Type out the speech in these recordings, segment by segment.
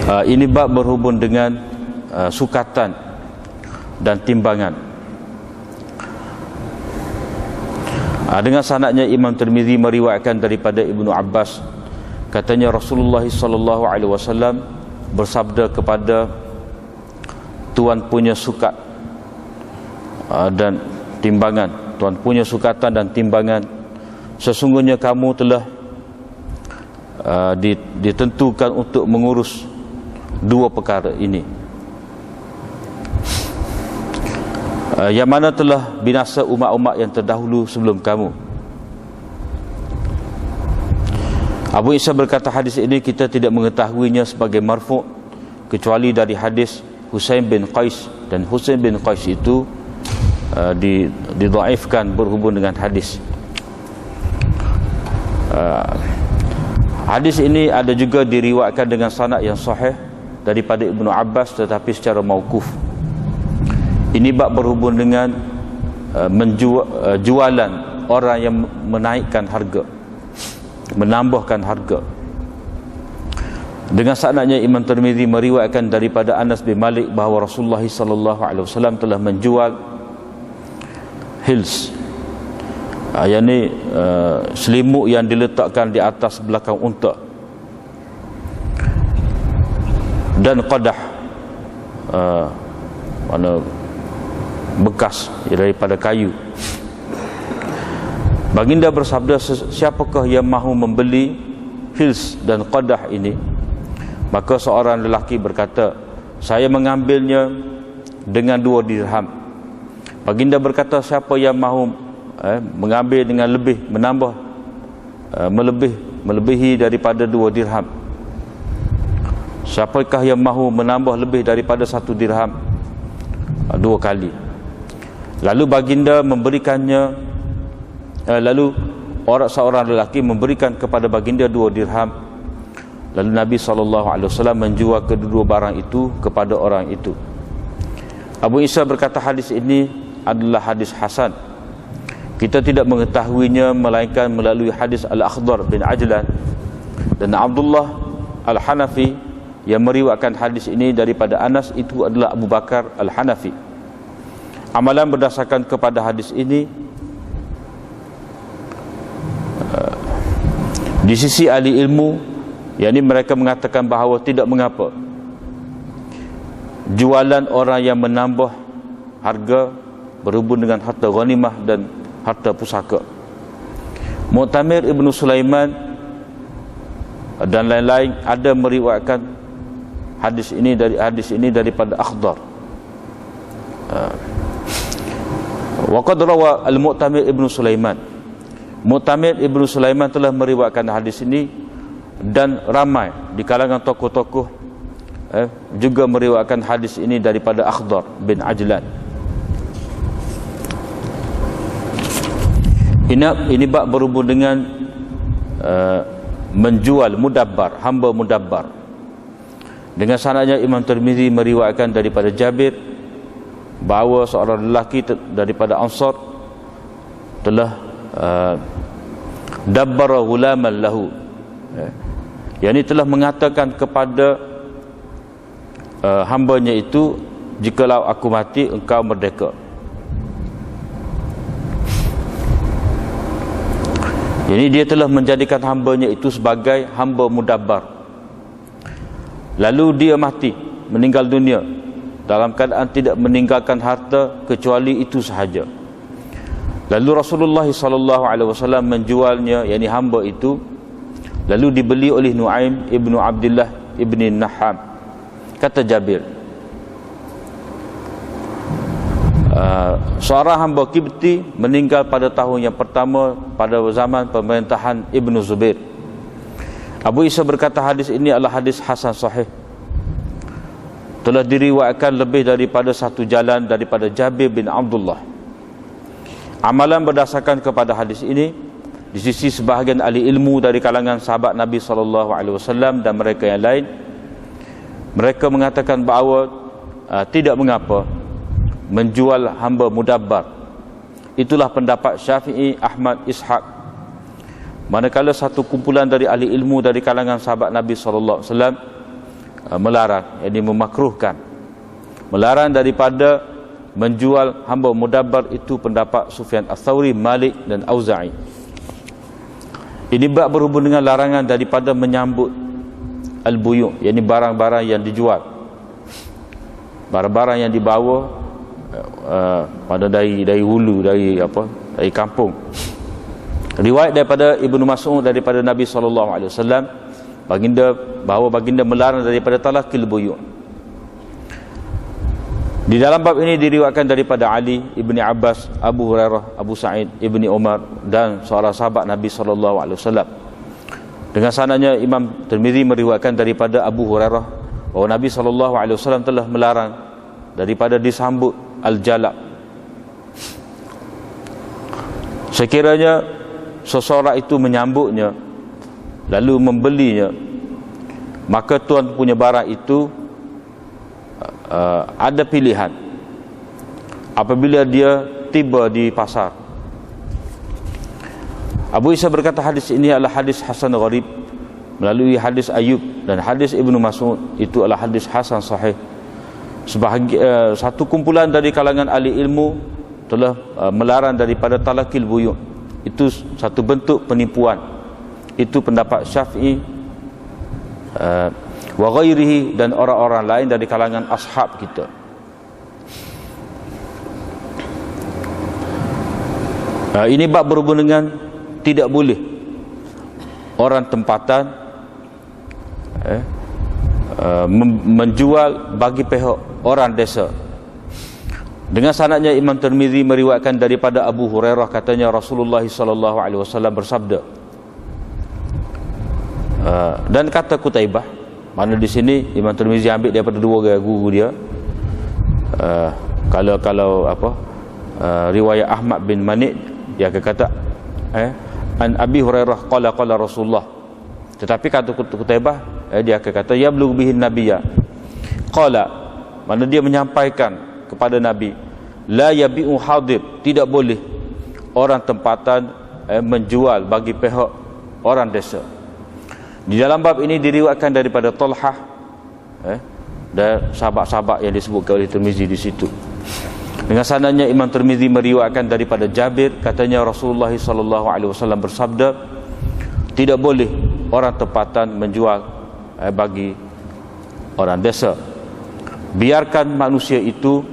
Ini bab berhubung dengan sukatan dan timbangan. Dengan sanadnya Imam Tirmizi meriwayatkan daripada Ibnu Abbas, katanya Rasulullah sallallahu alaihi wasallam bersabda kepada tuan punya sukat dan timbangan, tuan punya sukatan dan timbangan, sesungguhnya kamu telah ditentukan untuk mengurus dua perkara ini, yang mana telah binasa umat-umat yang terdahulu sebelum kamu. Abu Isa berkata, hadis ini kita tidak mengetahuinya sebagai marfu' kecuali dari hadis Husain bin Qais, dan Husain bin Qais itu didhaifkan berhubung dengan hadis. Hadis ini ada juga diriwayatkan dengan sanad yang sahih daripada Ibnu Abbas tetapi secara mauquf. Ini bab berhubung dengan jualan orang yang menaikkan harga, menambahkan harga. Dengan sanadnya Imam Tirmizi meriwayatkan daripada Anas bin Malik bahawa Rasulullah sallallahu alaihi wasallam telah menjual hils, yakni selimut yang diletakkan di atas belakang unta, dan qadah, mana bekas daripada kayu. Baginda bersabda, siapakah yang mahu membeli hils dan qadah ini? Maka seorang lelaki berkata, saya mengambilnya dengan 2 dirham. Baginda berkata, siapa yang mahu mengambil dengan lebih, menambah melebihi daripada 2 dirham? Siapakah yang mahu menambah lebih daripada 1 dirham 2 kali? Lalu baginda memberikannya, lalu seorang lelaki memberikan kepada baginda 2 dirham. Lalu Nabi SAW menjual kedua barang itu kepada orang itu. Abu Isa berkata, hadis ini adalah hadis hasan. Kita tidak mengetahuinya melainkan melalui hadis Al-Akhdar bin Ajlan dan Abdullah Al-Hanafi yang meriwayatkan hadis ini daripada Anas itu adalah Abu Bakar Al-Hanafi. Amalan berdasarkan kepada hadis ini di sisi ahli ilmu, yakni mereka mengatakan bahawa tidak mengapa jualan orang yang menambah harga berhubung dengan harta ghanimah dan harta pusaka. Mu'tamir Ibnu Sulaiman dan lain-lain ada meriwayatkan hadis ini daripada Akhdar. Wa qad rawa al-Mu'tamir Ibnu Sulaiman. Mu'tamir Ibnu Sulaiman telah meriwayatkan hadis ini, dan ramai di kalangan tokoh-tokoh juga meriwayatkan hadis ini daripada Akhdar bin Ajlan. Ini bab berhubung dengan menjual mudabbar, hamba mudabbar. Dengan sanadnya Imam Tirmizi meriwayatkan daripada Jabir bahawa seorang lelaki daripada Ansar telah dabbara ghulaman lahu, yakni telah mengatakan kepada hambanya itu, jikalau aku mati engkau merdeka. Jadi dia telah menjadikan hambanya itu sebagai hamba mudabbar. Lalu dia mati, meninggal dunia dalam keadaan tidak meninggalkan harta kecuali itu sahaja. Lalu Rasulullah SAW menjualnya, yakni hamba itu, lalu dibeli oleh Nuaim ibnu Abdullah ibni Naham. Kata Jabir, seorang hamba Kibti meninggal pada tahun yang pertama pada zaman pemerintahan Ibnu Zubair. Abu Isa berkata, hadis ini adalah hadis hasan sahih. Telah diriwayatkan lebih daripada 1 jalan daripada Jabir bin Abdullah. Amalan berdasarkan kepada hadis ini di sisi sebahagian ahli ilmu dari kalangan sahabat Nabi SAW dan mereka yang lain, mereka mengatakan bahawa tidak mengapa menjual hamba mudabbar. Itulah pendapat Syafi'i, Ahmad, Ishaq. Manakala satu kumpulan dari ahli ilmu dari kalangan sahabat Nabi SAW melarang, yakni memakruhkan. Melarang daripada menjual hamba mudabbar itu pendapat Sufyan Ats-Tsauri, Malik dan Auza'i. Ini bab berhubung dengan larangan daripada menyambut al-buyu', yakni barang-barang yang dijual, barang-barang yang dibawa pada dari hulu, dari kampung. Riwayat daripada Ibnu Mas'ud daripada Nabi SAW, baginda melarang daripada talaqil buyu'. Di dalam bab ini diriwayatkan daripada Ali, Ibni Abbas, Abu Hurairah, Abu Sa'id, Ibni Umar dan seorang sahabat Nabi SAW. Dengan sanadnya Imam Tirmizi meriwayatkan daripada Abu Hurairah bahawa Nabi SAW telah melarang daripada disambut al-jalab. Sekiranya seseorang itu menyambutnya lalu membelinya, maka tuan punya barang itu ada pilihan apabila dia tiba di pasar. Abu Isa berkata hadis ini adalah hadis hasan gharib melalui hadis Ayub, dan hadis Ibnu Mas'ud itu adalah hadis hasan sahih. Satu kumpulan dari kalangan ahli ilmu telah melarang daripada talaqil buyu'. Itu satu bentuk penipuan. Itu pendapat Syafi'i wa ghairihi dan orang-orang lain dari kalangan ashab kita. Ini bab berhubung dengan tidak boleh orang tempatan menjual bagi pihak orang desa. Dengan sanadnya Imam Tirmizi meriwayatkan daripada Abu Hurairah, katanya Rasulullah SAW bersabda, dan kata Qutaibah, mana di sini Imam Tirmizi ambil daripada dua guru dia. Riwayat Ahmad bin Mani', dia akan kata an Abi Hurairah qala Rasulullah. Tetapi kata Qutaibah, dia akan kata yablugh bihin nabiyya qala, mana dia menyampaikan kepada Nabi, la yabi'u hadir, tidak boleh orang tempatan menjual bagi pihak orang desa. Di dalam bab ini diriwayatkan daripada Talhah dan sahabat-sahabat yang disebutkan oleh Tirmizi di situ. Dengan sanadnya Imam Tirmizi meriwayatkan daripada Jabir, katanya Rasulullah SAW bersabda, tidak boleh orang tempatan menjual bagi orang desa. Biarkan manusia itu,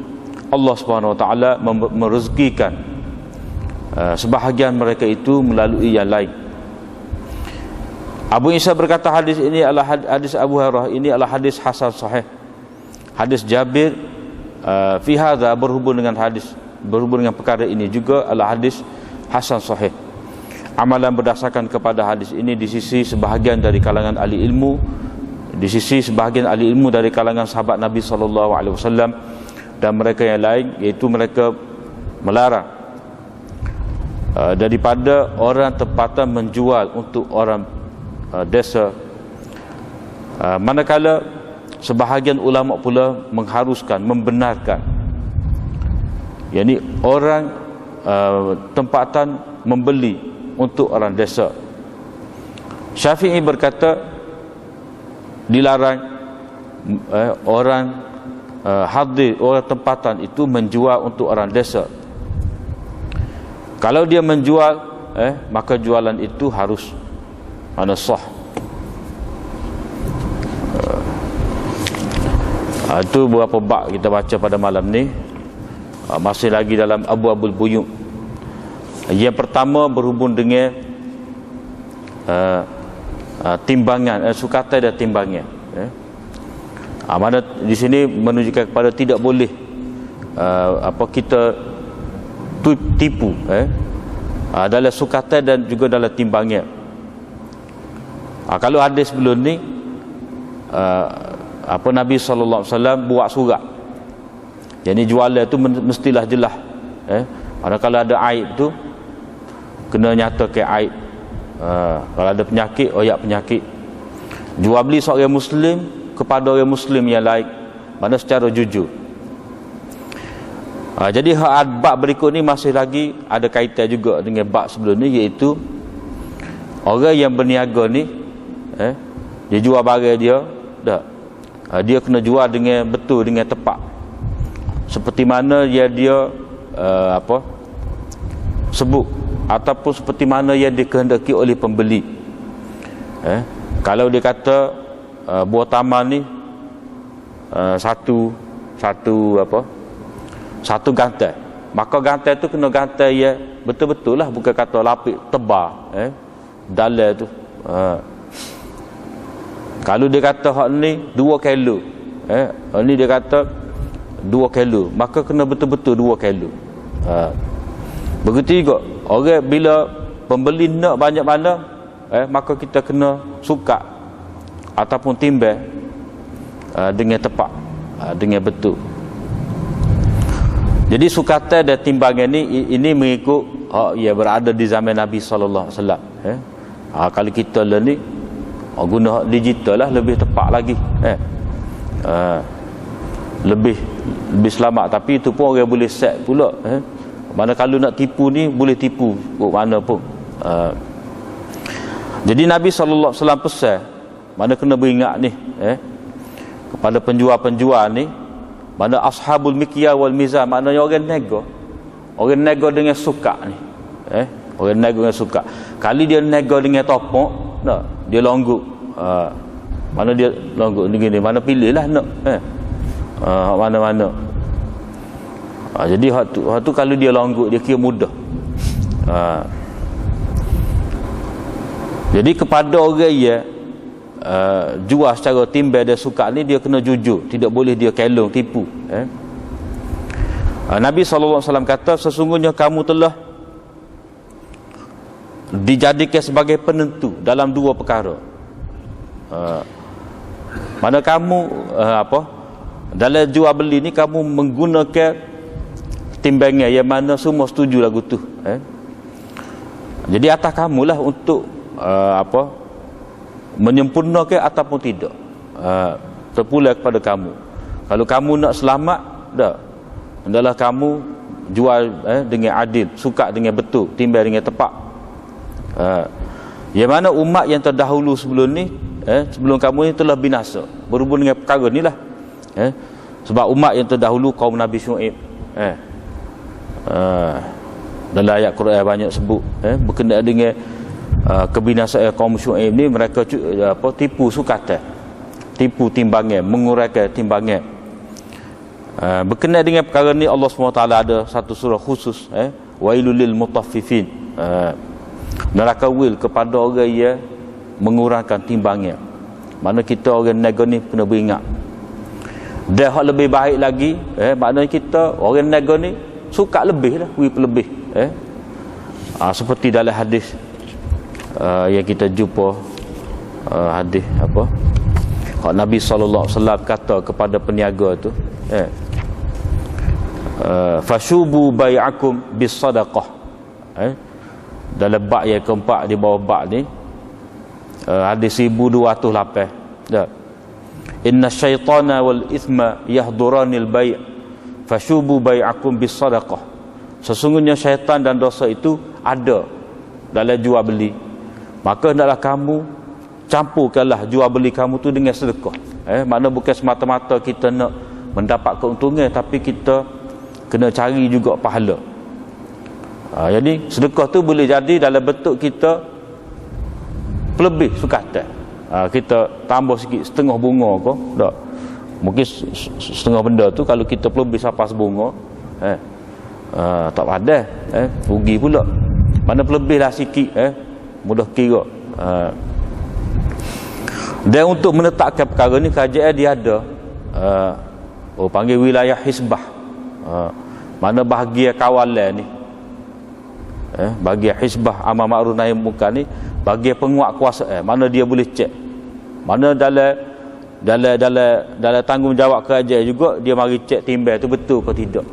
Allah SWT merezekikan sebahagian mereka itu melalui yang lain. Abu Isa berkata hadis ini adalah hadis Abu Hurairah, ini adalah hadis hasan sahih. Hadis Jabir fi hadza berhubung dengan perkara ini juga adalah hadis hasan sahih. Amalan berdasarkan kepada hadis ini di sisi sebahagian dari kalangan ahli ilmu, di sisi sebahagian ahli ilmu dari kalangan sahabat Nabi SAW dan mereka yang lain, iaitu mereka melarang daripada orang tempatan menjual untuk orang desa, manakala sebahagian ulama pula mengharuskan, membenarkan, yakni orang tempatan membeli untuk orang desa. Syafi'i berkata dilarang orang hadir, orang tempatan itu menjual untuk orang desa. Kalau dia menjual maka jualan itu harus sah. Itu beberapa bab kita baca pada malam ni. Masih lagi dalam Abwabul Buyu'. Yang pertama berhubung dengan timbangan, sukatan dan timbangan. Mana di sini menunjukkan kepada tidak boleh kita tipu dalam sukatan dan juga dalam timbangan. Kalau hadis sebelum ni Nabi SAW buat surat, jadi jualan tu mestilah jelas. Kalau ada aib tu kena nyatakan aib. Kalau ada penyakit, oyak penyakit. Jual beli seorang Muslim kepada orang Muslim yang lain, mana secara jujur. Jadi bab berikut ni masih lagi ada kaitan juga dengan bab sebelum ni, iaitu orang yang berniaga ni dia jual barang dia dah. dia kena jual dengan betul, dengan tepat, seperti mana dia sebut, ataupun seperti mana yang dikehendaki oleh pembeli. Kalau dia kata buah taman ni satu gantai, maka gantai tu kena gantai ya betul-betul lah, bukan kata lapik tebal dalam tu. Kalau dia kata hak ni 2 kilo, hak ni dia kata 2 kilo, maka kena betul-betul 2 kilo. Begitu juga orang bila pembeli nak banyak mana, maka kita kena sukat ataupun timbang dengan tepat, dengan betul. Jadi sukatan dan timbangan ini mengikut yang berada di zaman Nabi sallallahu alaihi wasallam. Kalau kita lah ni guna digital lah, lebih tepat lagi, lebih selamat. Tapi itu pun orang boleh set pula, mana kalau nak tipu ni boleh tipu ke mana pun. Jadi Nabi sallallahu alaihi wasallam pesan, mana kena beringat ni kepada penjual-penjual ni, mana ashabul mikyal wal mizan, maknanya orang nego dengan sukat ni, orang nego dengan sukat. Kali dia nego dengan topok, nak dia longguk, mana dia longguk ni gini, mana pilihlah nak mana-mana. Jadi hak tu kalau dia longguk, dia kira mudah. Jadi kepada orang yang jual secara timbang dan sukat ni, dia kena jujur, tidak boleh dia kelong tipu. Nabi SAW kata, sesungguhnya kamu telah dijadikan sebagai penentu dalam 2 perkara. Mana kamu dalam jual beli ni kamu menggunakan timbangan yang mana semua setuju lagu tu. Jadi atas kamulah untuk menyempurnakan ataupun tidak, terpulang kepada kamu. Kalau kamu nak selamat, hendaklah kamu jual dengan adil, sukat dengan betul, timbang dengan tepat. Yang mana umat yang terdahulu sebelum ni, sebelum kamu ni telah binasa berhubung dengan perkara ni lah. Sebab umat yang terdahulu kaum Nabi Syuaib, dalam ayat Quran banyak sebut berkenaan dengan kebinasaan kaum Syuaib ni. Mereka tipu sukatan, tipu timbangan, menguraikan timbangan. Berkenaan dengan perkara ni Allah SWT ada satu surah khusus, wailul lil mutaffifin, neraka wil kepada orang yang mengurangkan timbangan. Mana kita orang nego ni kena beringat. Dan hak lebih baik lagi, maknanya kita orang nego ni suka lebih lah, lebih. Seperti dalam hadis yang kita jumpa, hadis hak Nabi SAW kata kepada peniaga tu, fashubu bai'akum bis sadaqah. Dalam bab yang keempat di bawah bab ni, hadis 1208, inna syaitana wal ithma yahduranil bai' fashubu bai'akum bis sadaqah. Sesungguhnya syaitan dan dosa itu ada dalam jual beli, maka hendaklah kamu campurkanlah jual beli kamu tu dengan sedekah. Makna bukan semata-mata kita nak mendapat keuntungan, tapi kita kena cari juga pahala. Jadi sedekah tu boleh jadi dalam bentuk kita pelebih sukatan. Kita tambah sikit setengah bunga ke, tak? Mungkin setengah benda tu kalau kita pelebih sampai sebunga, tak padah, rugi pula. Mana pelebihlah sikit, mudah kira. Dan untuk menetapkan perkara ni, kerajaan dia ada panggil wilayah hisbah, mana bahagian kawalan ni, bahagian hisbah amal ma'ruf nahi munkar ni, bahagian penguat kuasa, mana dia boleh cek, mana dalam tanggungjawab kerajaan juga dia mari cek timbang tu betul ke tidak.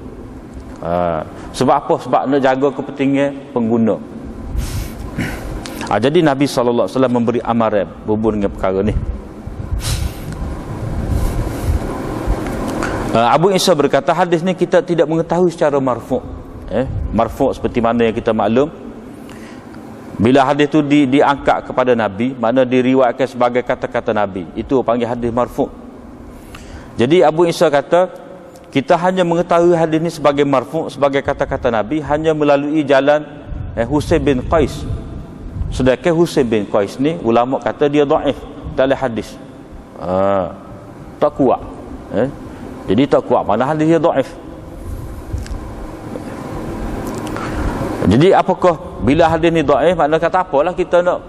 Sebab apa? Sebab nak jaga kepentingan pengguna. Jadi Nabi SAW memberi amaran berhubung dengan perkara ni. Abu Isa berkata, hadis ni kita tidak mengetahui secara marfu'. Marfu' seperti mana yang kita maklum, bila hadis tu diangkat kepada Nabi, mana diriwayatkan sebagai kata-kata Nabi, itu panggil hadis marfu'. Jadi Abu Isa kata, kita hanya mengetahui hadis ini sebagai marfu', sebagai kata-kata Nabi hanya melalui jalan Husain bin Qais. Sedangkan Husain bin Qais ni ulama kata dia dhaif dalam hadis. Tak kuat. Jadi tak kuat, mana hadis dia dhaif. Jadi apakah bila hadis ni dhaif, makna kata apalah kita nak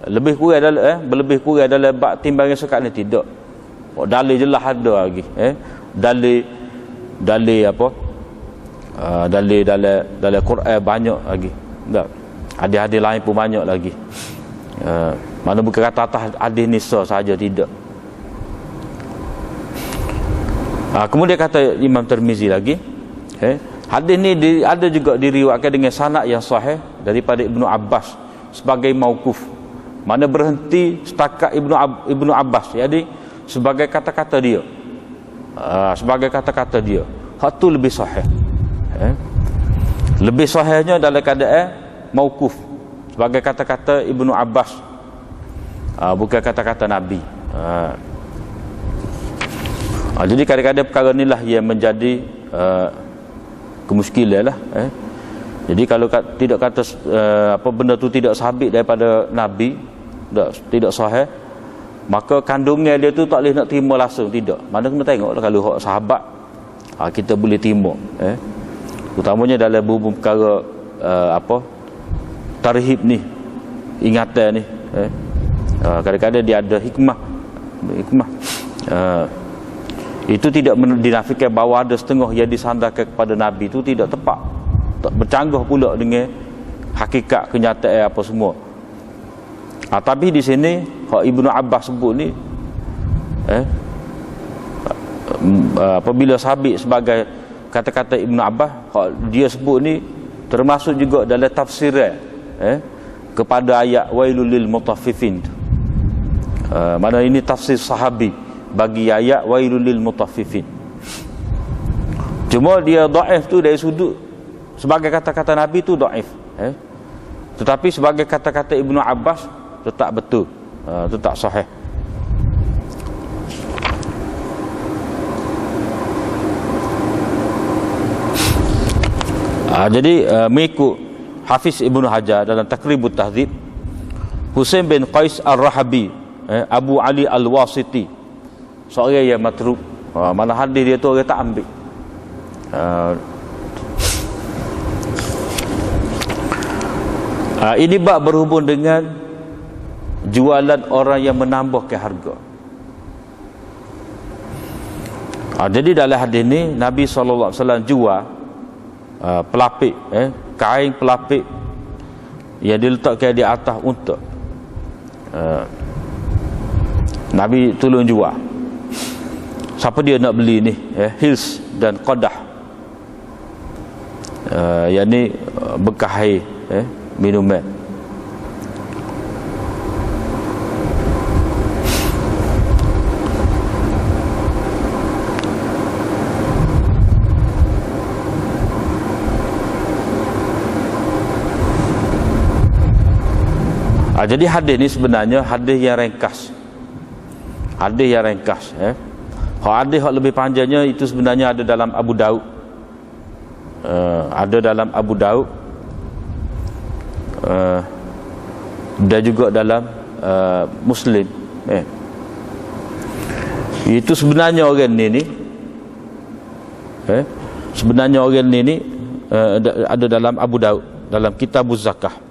lebih kurang dalam berlebih kurang dalam bab timbangan sekat ni? Tidak. Dalil jelas ada lagi. Dalil apa? Dalil dalam Quran banyak lagi. Tak. Hadis-hadis lain pun banyak lagi. Mana bukan kata atas hadis nisa saja, tidak. Kemudian kata Imam Tirmizi lagi, hadis ni ada juga diriwayatkan dengan sanad yang sahih daripada Ibnu Abbas sebagai mauquf. Mana berhenti setakat Ibnu Abbas, jadi sebagai kata-kata dia. Sebagai kata-kata dia. Hak tu lebih sahih. Lebih sahihnya dalam keadaan mauquf, sebagai kata-kata Ibnu Abbas, bukan kata-kata Nabi. Jadi kadang-kadang perkara inilah yang menjadi kemuskilan lah. Jadi kalau tidak kata apa benda tu tidak sabit daripada Nabi, tidak sahih, maka kandungan dia tu tak boleh nak terima langsung, tidak. Mana kena tengoklah kalau hak sahabat kita boleh terima. Utamanya dalam beberapa perkara tarhib ni, ingatan ni. Kadang-kadang dia ada hikmah. Itu tidak dinafikan bahawa ada setengah yang disandarkan kepada Nabi itu tidak tepat, tak bercanggah pula dengan hakikat kenyataan apa semua. Tapi di sini hak Ibnu Abbas sebut ni, apabila sabit sebagai kata-kata Ibnu Abbas, hak dia sebut ni termasuk juga dalam tafsiran kepada ayat wailul lil mutaffifin. Mana ini tafsir sahabi bagi ayat wailul lil mutaffifin. Cuma dia dhaif tu dari sudut sebagai kata-kata Nabi tu dhaif, tetapi sebagai kata-kata Ibnu Abbas tetap betul, tetap sahih. Jadi mengikut Hafiz Ibnu Hajar dalam Taqribut Tahdzib, Husain bin Qais Ar-Rahabi, Abu Ali Al-Wasiti, seorang yang matruk. Mana hadis dia tu orang tak ambil. Ini bab berhubung dengan jualan orang yang menambahkan harga. Jadi dalam hadis ni Nabi SAW jual pelapik, kain pelapik yang diletakkan di atas unta. Nabi tolong jual. Siapa dia nak beli ni? Hils dan qadah. Yang ni bekas air, minuman. Jadi hadis ni sebenarnya hadis yang ringkas. Hadis yang ringkas. Hadis yang lebih panjangnya itu sebenarnya ada dalam Abu Daud. Ada dalam Abu Daud. Dan juga dalam Muslim. Itu sebenarnya orang ni sebenarnya orang ni ada dalam Abu Daud, dalam Kitabuz Zakah.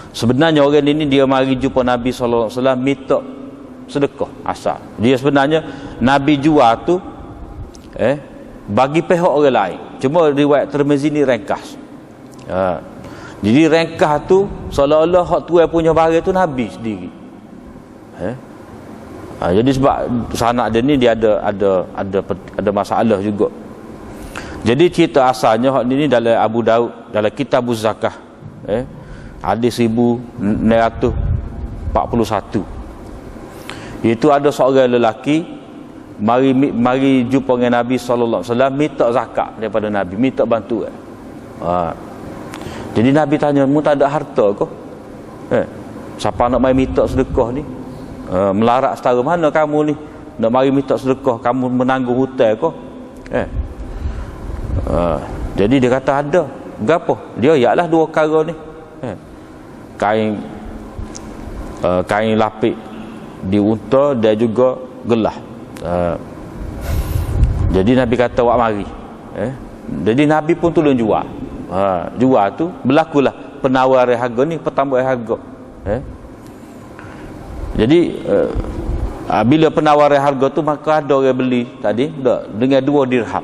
Sebenarnya orang ini dia mari jumpa Nabi SAW minta sedekah asal. Dia sebenarnya Nabi jual tu bagi pihak orang lain. Cuma riwayat Tirmizi ni ringkas. Jadi ringkas tu seolah-olah hak tuan punya barang tu Nabi sendiri. Jadi sebab sanad dia ni dia ada masalah juga. Jadi cerita asalnya hak ni dalam Abu Daud, dalam Kitabuz Zakah. Hadis 1941. Itu ada seorang lelaki mari jumpa dengan Nabi sallallahu alaihi wasallam minta zakat daripada Nabi, minta bantuan. Jadi Nabi tanya, "Mu tak ada harta ke? Siapa nak mai minta sedekah ni? Melarat setara mana kamu ni? nak mari minta sedekah, kamu menanggung hutang kau. Jadi dia kata ada. Gapo? Dia ialah dua perkara ni. Kain lapik di unta dan juga gelah. Jadi Nabi kata wak mari. Jadi Nabi pun tolong jual. Jual tu berlakulah penawaran harga ni, pertambahan harga. Jadi bila penawaran harga tu, maka ada orang beli tadi dengan 2 dirham.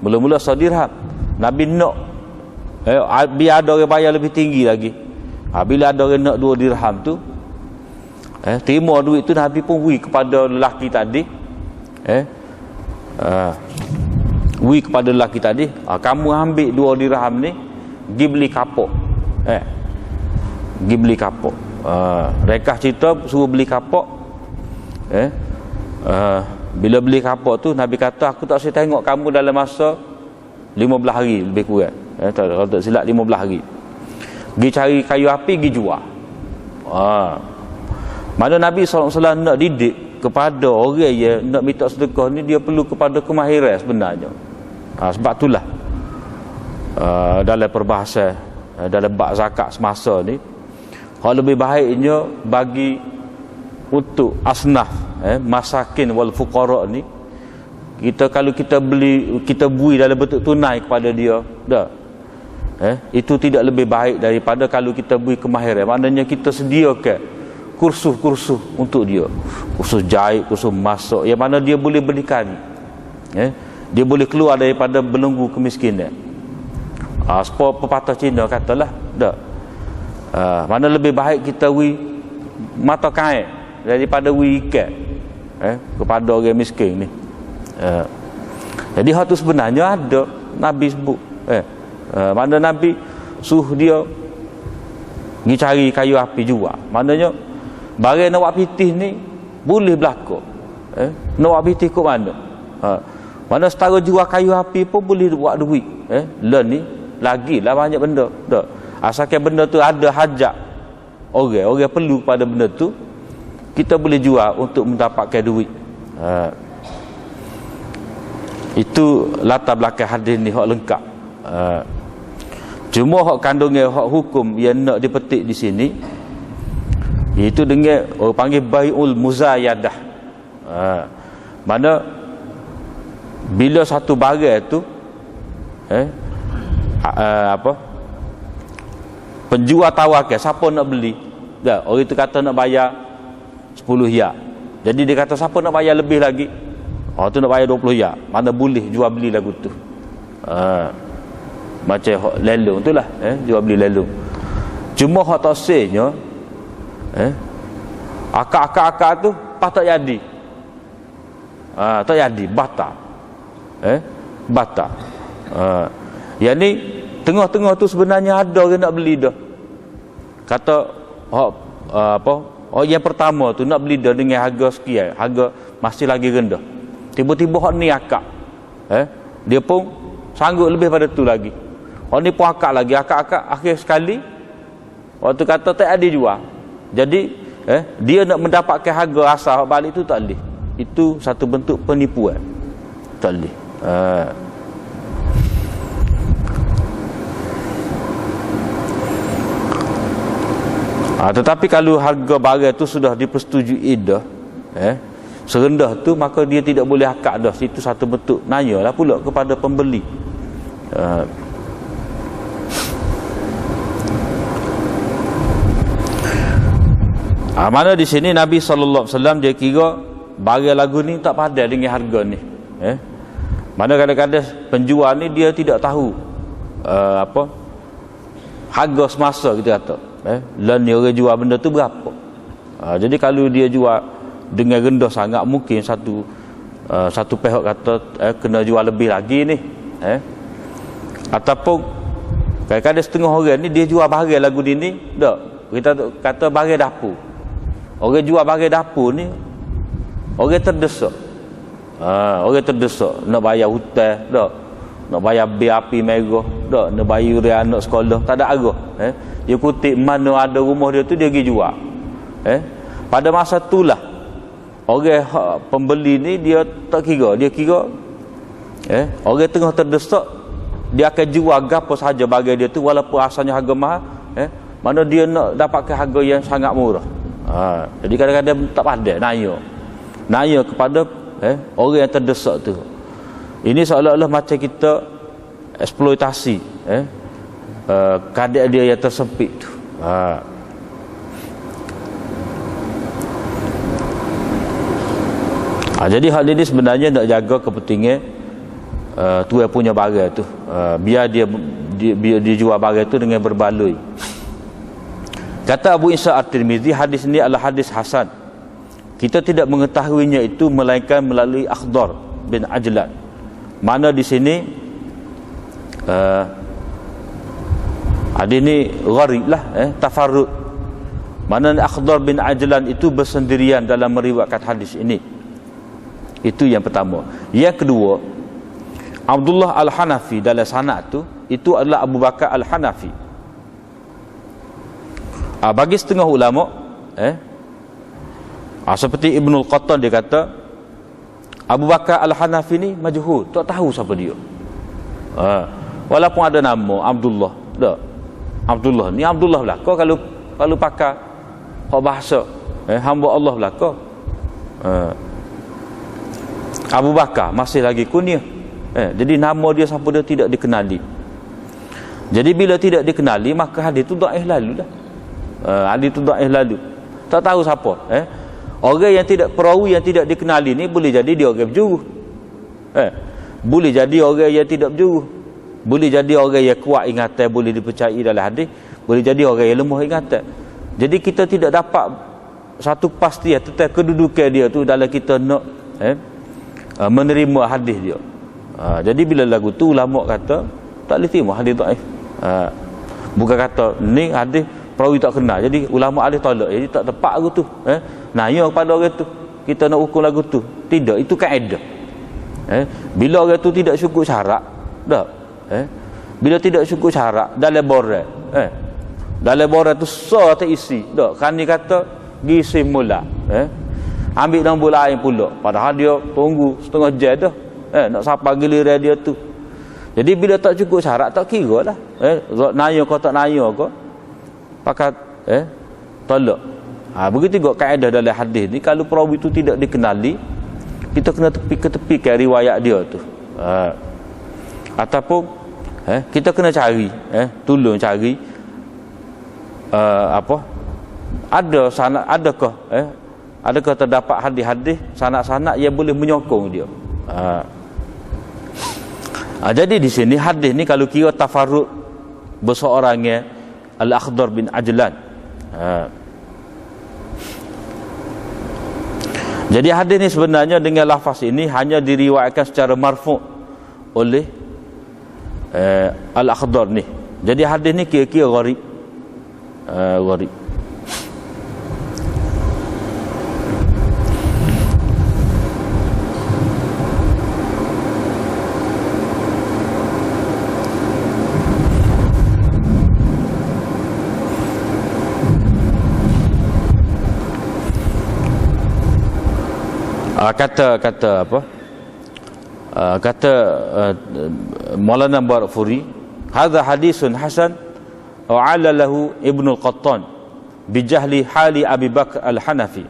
Mula-mula 1 dirham. Nabi nak biar ada orang bayar lebih tinggi lagi. Bila ada orang nak 2 dirham tu, terima duit tu, Nabi pun beri kepada lelaki tadi. Beri kepada lelaki tadi, kamu ambil 2 dirham ni, pergi beli kapok. Pergi beli kapok. Rekah cerita suruh beli kapok. Bila beli kapok tu, Nabi kata aku tak boleh tengok kamu dalam masa 15 hari lebih kurang. Kalau tak silap 15 hari. Pergi cari kayu api, pergi jual. Mana Nabi SAW nak didik kepada orang yang nak minta sedekah ni, dia perlu kepada kemahiran sebenarnya. Sebab itulah dalam perbahasan dalam bab zakat semasa ni, hal lebih baiknya bagi untuk asnaf masakin wal fuqara ni, kalau kita beri dalam bentuk tunai kepada dia dah, itu tidak lebih baik daripada kalau kita beri kemahiran. Maknanya kita sediakan kursus untuk dia, kursus jahit, kursus masak, yang mana dia boleh berdikari, dia boleh keluar daripada belenggu kemiskinan. Sebab pepatah Cina katalah dah, mana lebih baik kita beri mata kain daripada beri ikan kepada orang miskin ni. Jadi hal tu sebenarnya ada Nabi sebut. Mana Nabi suruh dia pergi cari kayu api jual. Maknanya barang nak buat pitih ni boleh berlaku. Nak buat pitih ke mana? Mana setara jual kayu api pun boleh buat duit. Learn ni lagilah banyak benda. Tak. Asalkan benda tu ada hajat orang perlu pada benda tu, kita boleh jual untuk mendapatkan duit. Itu latar belakang hadis ni hak lengkap. Cuma hak kandungan hak hukum yang nak dipetik di sini, itu dengan orang panggil bai'ul muzayadah. Mana bila satu barang tu penjual tawarkan siapa nak beli, dah orang itu kata nak bayar 10 yak. Jadi dia kata siapa nak bayar lebih lagi, tu nak bayar 20 yak, mana boleh jual beli lagu tu. Macam hak lelong tu lah, jual beli lelong. Cuma hak tosenya akak-akak tu pas tak jadi, tak jadi, batal. Batal. Yang ni tengah-tengah tu sebenarnya ada orang nak beli dah. Kata yang pertama tu nak beli dah dengan harga sekian, harga masih lagi rendah. Tiba-tiba hak ni akak, dia pun sanggup lebih pada tu lagi. Hak ni pun akak lagi, akak akhir sekali waktu kata tak ada jual. Jadi dia nak mendapatkan harga asal hak balik tu tak boleh. Itu satu bentuk penipuan. Tak boleh. Tetapi kalau harga barang tu sudah dipersetujui dah, serendah tu, maka dia tidak boleh akad dah. Itu satu bentuk nanyalah pula kepada pembeli. Mana di sini Nabi SAW dia kira barang lagu ni tak padan dengan harga ni. Mana kadang-kadang penjual ni dia tidak tahu harga semasa, kita kata. Lan ni orang jual benda tu berapa. Jadi kalau dia jual dengan rendah sangat, mungkin satu pihak kata kena jual lebih lagi ni. Ataupun kadang-kadang setengah orang ni dia jual barang lagu ni tak. Kita kata barang dapur. Orang jual barang dapur ni orang terdesak. Orang terdesak nak bayar hutang tak, nak bayar bil api merah tak, nak bayar yuran anak sekolah, tak ada arah. Dia kutip mana ada rumah dia tu, dia pergi jual. Pada masa itulah orang pembeli ni dia tak kira, dia kira orang tengah terdesak, dia akan jual apa sahaja bagi dia tu walaupun asalnya harga mahal, mana dia nak dapatkan harga yang sangat murah. Jadi kadang-kadang tak pandai naya kepada orang yang terdesak tu. Ini seolah-olah macam kita eksploitasi kadang dia yang tersempit tu. Jadi hal ini sebenarnya nak jaga kepentingan tuan punya barang tu, biar dia jual barang tu dengan berbaloi. Kata Abu Isa At-Tirmizi, hadis ini adalah hadis hasan. Kita tidak mengetahuinya itu melainkan melalui Akhdar bin Ajlan. Mana di sini hadis ini gharib lah, tafarrud. Mana Akhdar bin Ajlan itu bersendirian dalam meriwayatkan hadis ini. Itu yang pertama. Yang kedua, Abdullah Al-Hanafi dalam sanad tu, itu adalah Abu Bakar Al-Hanafi. Bagi setengah ulama seperti Ibnul Qattan, dia kata Abu Bakar Al-Hanafi ni majhul, tak tahu siapa dia. Walaupun ada nama Abdullah, tak, Abdullah ni Abdullah belaka kalau pakai bahasa hamba Allah belaka. Abu Bakar masih lagi kunyah. Jadi nama dia siapa dia tidak dikenali. Jadi bila tidak dikenali, maka hadis tu dhaif lalu dah. Hadis tu dhaif lalu. Tak tahu siapa. Orang yang tidak, perawi yang tidak dikenali ni boleh jadi dia orang berjuru. Boleh jadi orang yang tidak berjuru. Boleh jadi orang yang kuat ingatan, boleh dipercayai dalam hadis. Boleh jadi orang yang lemah ingatan. Jadi kita tidak dapat satu pastian tentang kedudukan dia tu dalam kita nak menerima hadis dia. Jadi bila lagu tu ulama kata tak boleh terima hadis dhaif. Bukan kata ni hadis perawi tak kenal, jadi ulama hadis tolak, jadi tak tepat lagu tu. Nanya kepada orang tu, kita nak hukum lagu tu. Tidak, itu kaedah. Bila orang tu tidak cukup syarat, tak? Bila tidak cukup syarat dalam borang, dalam borang tu tak isi, tak? Kan dia kata gisi mula, ambil nombor lain pula, padahal dia tunggu setengah jam dah, nak sampai giliran dia tu. Jadi bila tak cukup syarat, tak kira lah, naya kau tak naya kau, pakat tolak. Begitu juga kaedah dalam hadis ni, kalau perawi itu tidak dikenali, kita kena tepi-ketepikan riwayat dia tu. Ataupun kita kena cari, tolong cari ada sanad, adakah terdapat hadis-hadis sanad-sanad yang boleh menyokong dia. Jadi di sini hadis ni kalau kira tafarrud berseorangnya Al-Akhdar bin Ajlan. Jadi hadis ni sebenarnya dengan lafaz ini hanya diriwayatkan secara marfu' oleh Al-Akhdar ni. Jadi hadis ni kira-kira gharib. Gharib. Kata Maulana Barakfuri, hadza hadisun hasan wa 'ala lahu Ibnul Qattan bi jahli hali Abi Bakar Al-Hanafi.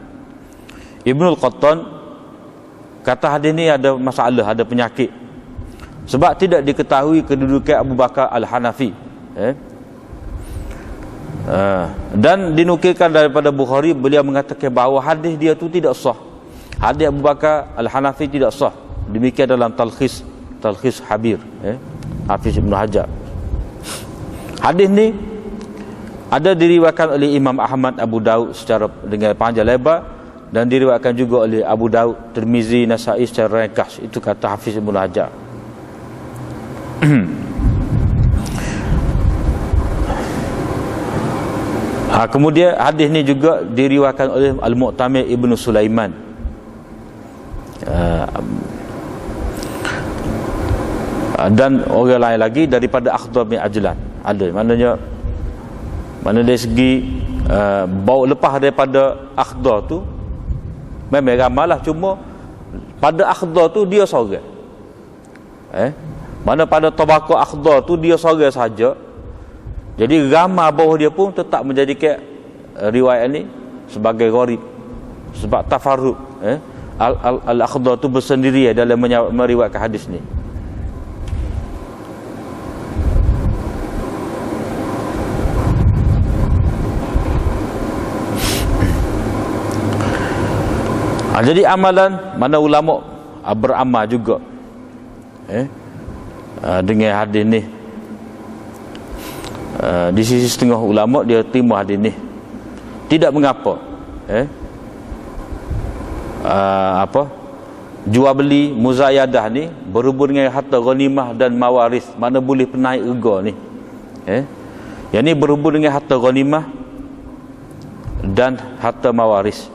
Ibnul Qattan kata hadis ni ada masalah, ada penyakit, sebab tidak diketahui kedudukan Abu Bakar Al-Hanafi. Dan dinukilkan daripada Bukhari, beliau mengatakan bahawa hadis dia tu tidak sah. Hadis Abu Bakar Al-Hanafi tidak sah. Demikian dalam Talkhis Habir, Hafiz Ibn Hajar. Hadis ni ada diriwayatkan oleh Imam Ahmad, Abu Daud secara dengan panjang lebar, dan diriwayatkan juga oleh Abu Daud, Tirmizi, Nasa'i secara ringkas. Itu kata Hafiz Ibn Hajar. Kemudian hadis ni juga diriwayatkan oleh Al-Mu'tamir Ibn Sulaiman. Dan orang lain lagi daripada Akhdar bin Ajlan ada. Mana dari segi bau lepas daripada Akhdar tu, Memang ramailah, cuma pada akhdar tu dia sorang. Mana pada tabaqah akhdar tu dia sorang saja. Jadi ramai bawah dia pun tetap menjadikan riwayat ni sebagai gharib. Sebab tafarruq al-akhdar tu bersendiri dalam meriwayatkan hadis ni. Jadi amalan mana ulama beramal juga dengan hadis ni. Di sisi setengah ulama dia terima hadis ni. Tidak mengapa jual beli muzayadah ni berhubung dengan harta ghanimah dan mawaris, mana boleh penaik rega ni. Yang ni berhubung dengan harta ghanimah dan harta mawaris.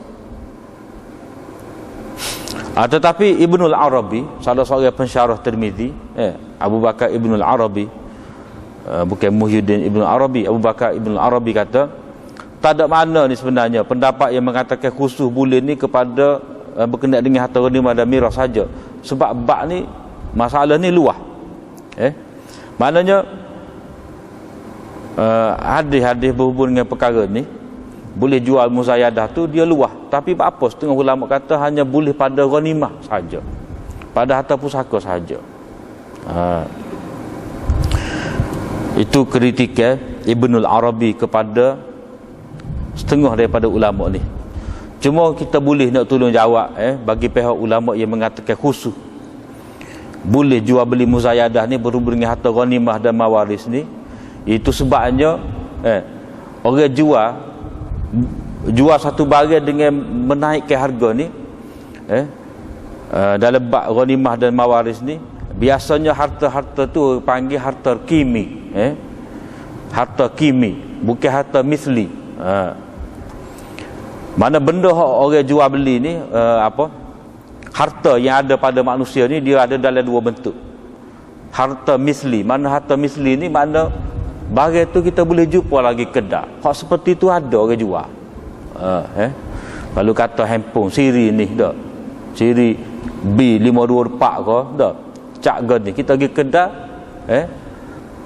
Tetapi Ibnul Arabi, salah seorang pensyarah Tirmizi, Abu Bakar Ibnul Arabi, bukan Muhyiddin Ibnul Arabi, Abu Bakar Ibnul Arabi kata, tak ada makna ni sebenarnya pendapat yang mengatakan khusus bulan ni kepada berkenaan dengan harta ghanimah dan miras saja. Sebab bab ni masalah ni luas. Maknanya hadis-hadis berhubung dengan perkara ni boleh jual muzayadah tu dia luas. Tapi apa setengah ulama kata hanya boleh pada ghanimah saja, pada harta pusaka saja. Itu kritikan Ibnul Arabi kepada setengah daripada ulama ni. Cuma kita boleh nak tolong jawab bagi pihak ulama yang mengatakan khusus boleh jual beli muzayadah ni berhubung dengan harta ghanimah dan mawaris ni. Itu sebabnya orang jual satu barang dengan menaikkan harga ni dalam bab ghanimah dan mawaris ni, biasanya harta-harta tu panggil harta kimi, harta kimi, bukan harta misli. Mana benda orang jual beli ni harta yang ada pada manusia ni dia ada dalam dua bentuk. Harta misli, mana harta misli ni mana barang tu kita boleh jumpa lagi kedai. Hak seperti tu ada orang jual. Kalau kata handphone siri ni dak. Siri B524 ke dak. Cak god ni kita pergi kedai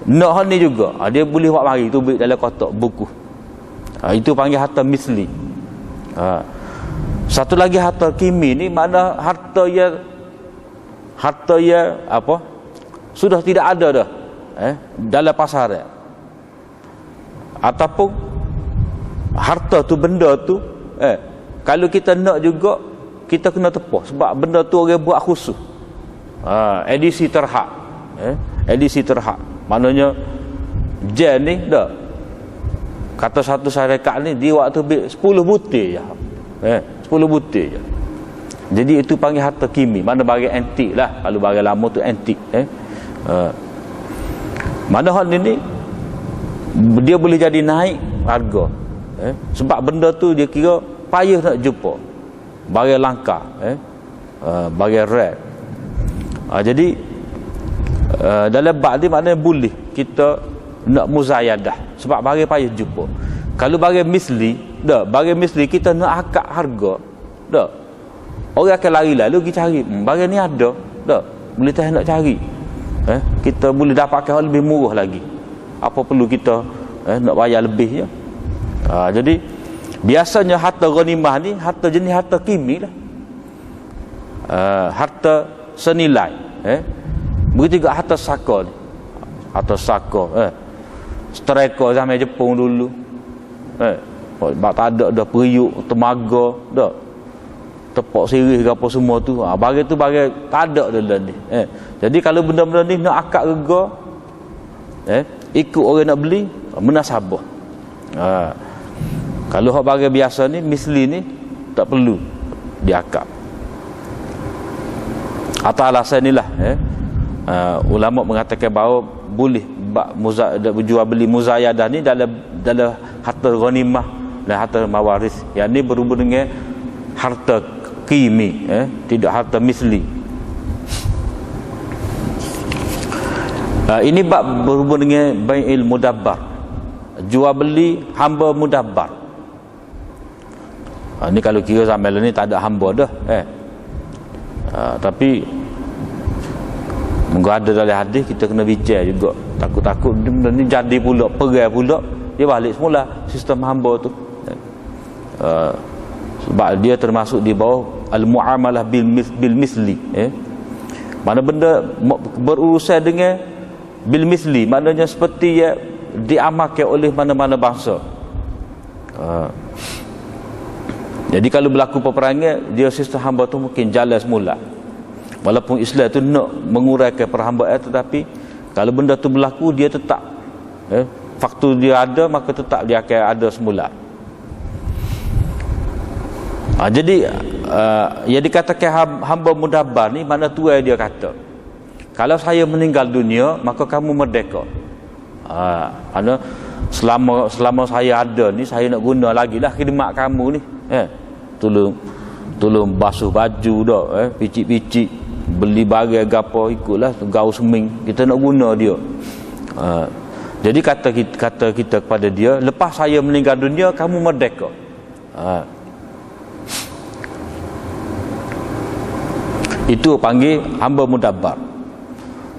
nak hal ni juga. Dia boleh buat mari tu dalam kotak buku. Itu panggil harta misli. Satu lagi harta kimi ni mana harta yang sudah tidak ada dah dalam pasar ataupun harta tu, benda tu kalau kita nak juga kita kena tepah sebab benda tu orang buat khusus. Edisi terhak, edisi terhak, maknanya jen ni dah kata satu syarikat ni dia waktu ambil 10 butir je, 10 butir je. Jadi itu panggil harta kimi, mana barang antik lah. Kalau barang lama tu antik. Mana hal ni dia boleh jadi naik harga sebab benda tu dia kira payah nak jumpa, barang langka, barang rare. Jadi dalam bab ni maknanya boleh kita nak muzayadah sebab barang payah jumpa. Kalau barang misli barang misli kita nak akad harga orang akan lari lalu pergi cari barang ni ada boleh tak nak cari, kita boleh dapatkan lebih murah lagi. Apa perlu kita nak bayar lebih je. Jadi biasanya harta ghanimah ni harta jenis harta kimi lah, harta senilai. Begitu juga harta saka ni, harta saka striker zaman Jepun dulu, sebab tak ada dah periuk temaga dah tepak sirih ke apa semua tu, barang tu barang tak ada dalam ni. Jadi kalau benda-benda ni nak akad rega, ikut orang nak beli munasabah. Kalau hak barang biasa ni misli ni tak perlu diakad. Atas alasan inilah ulama mengatakan bahawa boleh jual beli muzayadah ni dalam harta ghanimah dan harta mawaris. Yang ni berhubung dengan harta kimi, tidak harta misli. Ini bab berhubung dengan bai'il mudabbar, jual beli hamba mudabbar. Ni kalau kira zaman ni tak ada hamba dah. Tapi mungkin ada dalam hadis, kita kena bincang juga. Takut-takut benda ni jadi pula, perai pula, dia balik semula sistem hamba tu. Sebab dia termasuk di bawah al-muamalah bil misli. Mana benda berurusan dengan bil misli, maknanya seperti yang diamalkan oleh mana-mana bangsa. Jadi kalau berlaku peperangan, dia sistem hamba tu mungkin jalan semula. Walaupun Islam tu nak menguraikan perhambaan, tetapi kalau benda tu berlaku, dia tetap faktor dia ada, maka tetap dia akan ada semula. Jadi yang dikatakan hamba mudabbar ni, mana tuai dia kata, kalau saya meninggal dunia, maka kamu merdeka. Mana selama saya ada ni, saya nak guna lagi lah khidmat kamu ni. Tolong basuh baju dah, picik-picik, beli barang gapo, ikutlah gaul seming, kita nak guna dia. Jadi kata kita kepada dia, lepas saya meninggal dunia, kamu merdeka. Itu panggil hamba mudabbar.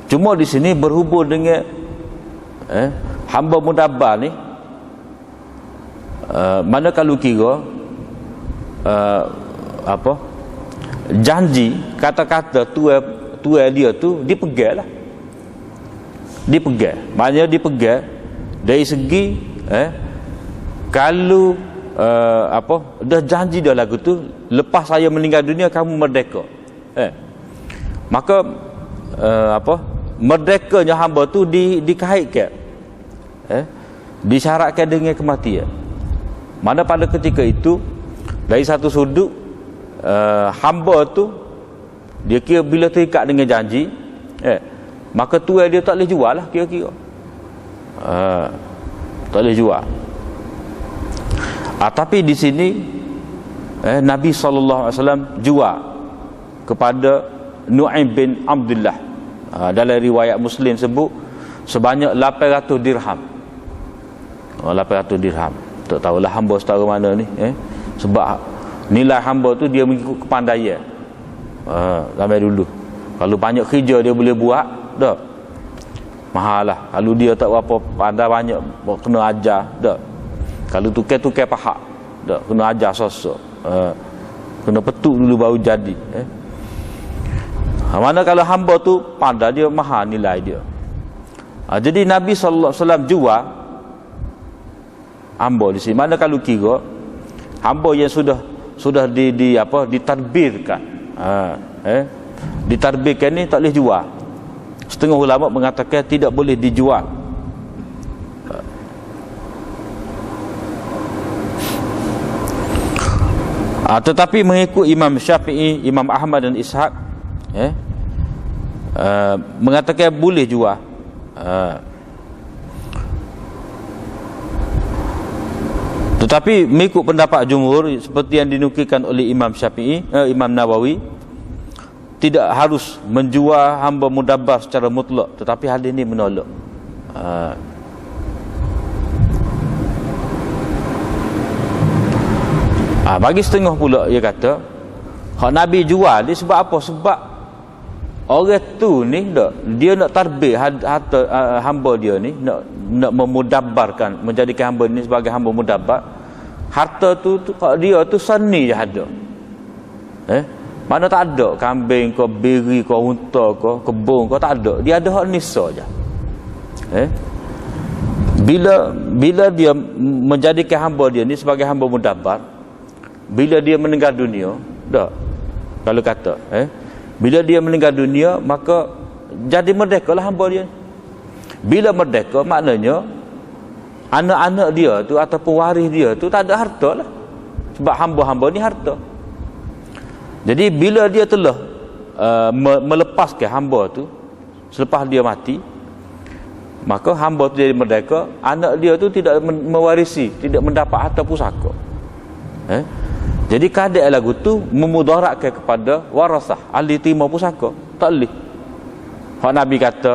Cuma di sini berhubung dengan hamba mudabbar ni, mana kalau kira janji, kata-kata tuai dia tu dipegang lah. Dipegang, maknanya dipegang dari segi kalau dah janji dah lagu tu, lepas saya meninggal dunia kamu merdeka. Maka merdekanya hamba tu dikaitkan, disyaratkan dengan kematian. Mana pada ketika itu, dari satu sudut, hamba tu dia kira bila terikat dengan janji, maka tuai dia tak boleh jual lah, kira-kira tak boleh jual. Tapi di sini Nabi SAW jual kepada Nu'aim bin Abdullah. Dalam riwayat Muslim sebut sebanyak 800 dirham. 800 dirham. Tak tahulah hamba setara mana ni, sebab nilai hamba tu dia mengikut kepandaian. Zaman dulu, kalau banyak kerja dia boleh buat dah, mahal lah. Kalau dia tak berapa pandai, banyak kena ajar dah. Kalau tukar pahak dah, kena ajar sosok, kena petuk dulu baru jadi. Mana kalau hamba tu pandai, dia mahal nilai dia. Jadi Nabi SAW jual hamba di sini. Mana kalau kira hamba yang sudah ditadbirkan, ditadbirkan ni tak boleh jual. Setengah ulama mengatakan tidak boleh dijual. Tetapi mengikut Imam Syafi'i, Imam Ahmad dan Ishaq, mengatakan boleh jual. Tetapi mengikut pendapat jumhur, seperti yang dinukilkan oleh Imam Syafi'i, Imam Nawawi, tidak harus menjual hamba mudabbar secara mutlak. Tetapi hadis ini menolak. Bagi setengah pula, dia kata hak Nabi jual ni sebab apa? Sebab orang tu ni dia nak tarbih harta hamba dia ni, nak memudabbarkan, menjadikan hamba ni sebagai hamba mudabbar. Harta tu dia tu seni je ada. Mana tak ada kambing ke, biri ke, unta ke, kebun ke, tak ada. Dia ada hak nisa je. Bila dia menjadikan hamba dia ni sebagai hamba mudabbar, bila dia meninggal dunia, kalau kata bila dia meninggal dunia, maka jadi merdeka lah hamba dia. Bila merdeka, maknanya anak-anak dia tu ataupun waris dia tu tak ada harta lah, sebab hamba-hamba ni harta. Jadi bila dia telah melepaskan hamba tu selepas dia mati, maka hamba tu jadi merdeka. Anak dia tu tidak mewarisi, tidak mendapat harta pusaka. Jadi keadaan lagu tu memudaratkan kepada warasah, ahli terima pusaka. Tak boleh. Hak Nabi kata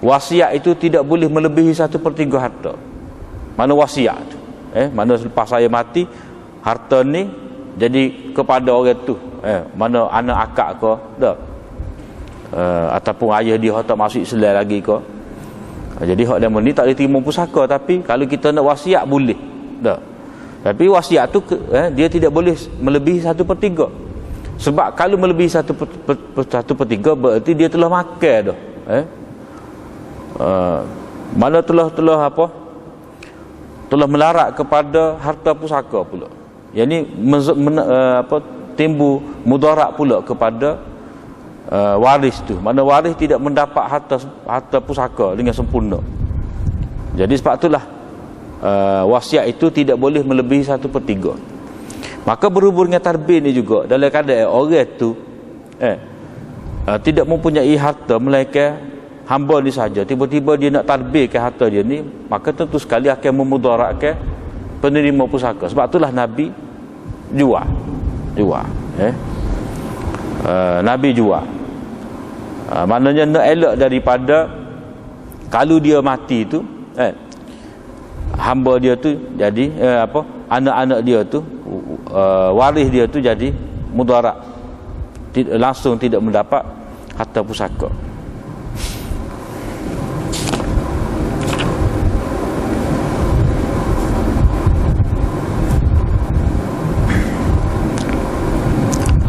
wasiat itu tidak boleh melebihi 1/3 harta. Mana wasiat tu? Mana selepas saya mati, harta ni jadi kepada orang tu, mana anak akak ke dah, ataupun ayah dia tak masuk Islam lagi ke. Jadi hak demo ni tak diterima pusaka. Tapi kalau kita nak wasiat boleh dah. Tapi wasiat tu dia tidak boleh melebihi 1/3. Sebab kalau melebihi 1/3 berarti dia telah makan dah. Mana telah apa? Telah melarat kepada harta pusaka pula. Yang ni timbul mudarat pula kepada waris tu. Mana waris tidak mendapat harta pusaka dengan sempurna. Jadi sebab itulah wasiat itu tidak boleh melebihi 1/3. Maka berhubung dengan tarbin ni juga, dalam keadaan orang tu tidak mempunyai harta melainkan hamba ni saja, tiba-tiba dia nak tarbirkan harta dia ni, maka tentu sekali akan memudaratkan penerima pusaka. Sebab itulah Nabi jual. Nabi jual. Maknanya nak elak daripada kalau dia mati tu, hamba dia tu jadi anak-anak dia tu, waris dia tu jadi mudarat, langsung tidak mendapat harta pusaka.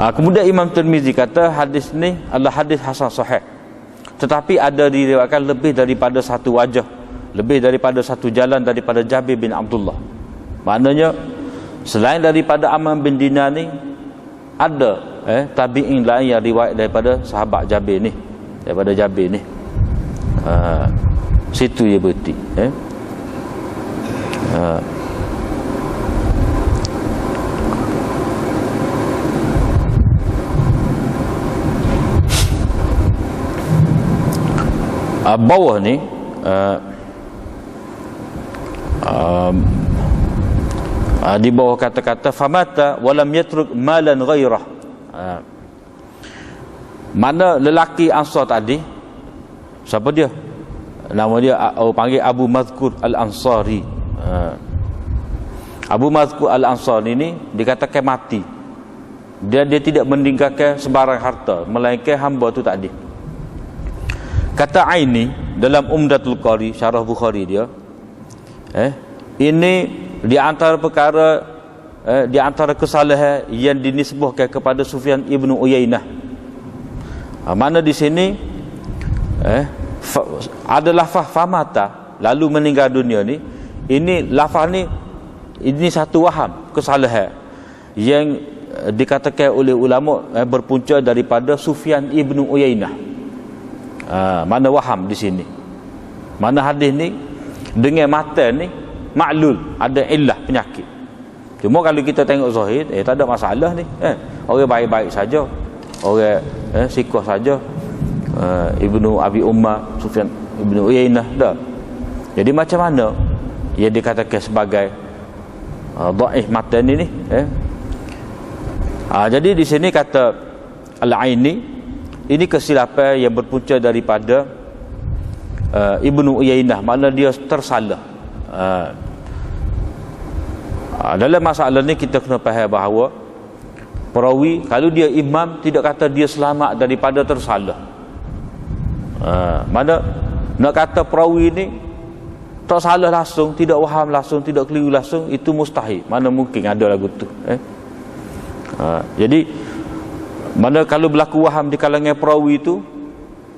Kemudian Imam Tirmizi kata hadis ni adalah hadis hasan sahih, tetapi ada diriwayatkan lebih daripada satu wajah, lebih daripada satu jalan daripada Jabir bin Abdullah. Maknanya selain daripada Amr bin Dinar ni, ada tabi'in lain yang riwayat daripada sahabat Jabir ni, daripada Jabir ni. Situ dia berhenti. Bawah ni di bawah kata-kata famata walam yatruk malan ghairah. Mana lelaki Ansar tadi, siapa dia? Nama dia panggil Abu Mazkur Al-Ansari. Abu Mazkur Al-Ansari ni dikatakan mati. Dia tidak meninggalkan sebarang harta melainkan hamba tu tadi. Kata Aini dalam Umdatul Qari syarah Bukhari dia, ini di antara perkara, di antara kesalahan yang dinisbahkan kepada Sufyan ibnu Uyainah. Mana di sini ada lafaz famata lalu meninggal dunia ni. Ini lafaz ni, ini satu waham kesalahan yang dikatakan oleh ulama berpunca daripada Sufyan ibnu Uyainah. Mana waham di sini, mana hadis ni dengan mata ni maklul, ada illah penyakit. Cuma kalau kita tengok zahir, tak ada masalah ni. Orang baik-baik saja, orang sikoh saja. Ibnu Abi Ummah, Sufyan ibnu Uyainah dah. Jadi macam mana ia dikatakan sebagai dhaif mata ni? Jadi di sini kata Al-Aini, ini kesilapan yang berpunca daripada Ibnu Uyainah, makna dia tersalah. Dalam masalah ni kita kena faham bahawa perawi kalau dia imam tidak kata dia selamat daripada tersalah. Mana nak kata perawi ni tak salah langsung, tidak waham langsung, tidak keliru langsung, itu mustahil. Mana mungkin ada lagu tu. Jadi mana kalau berlaku waham di kalangan perawi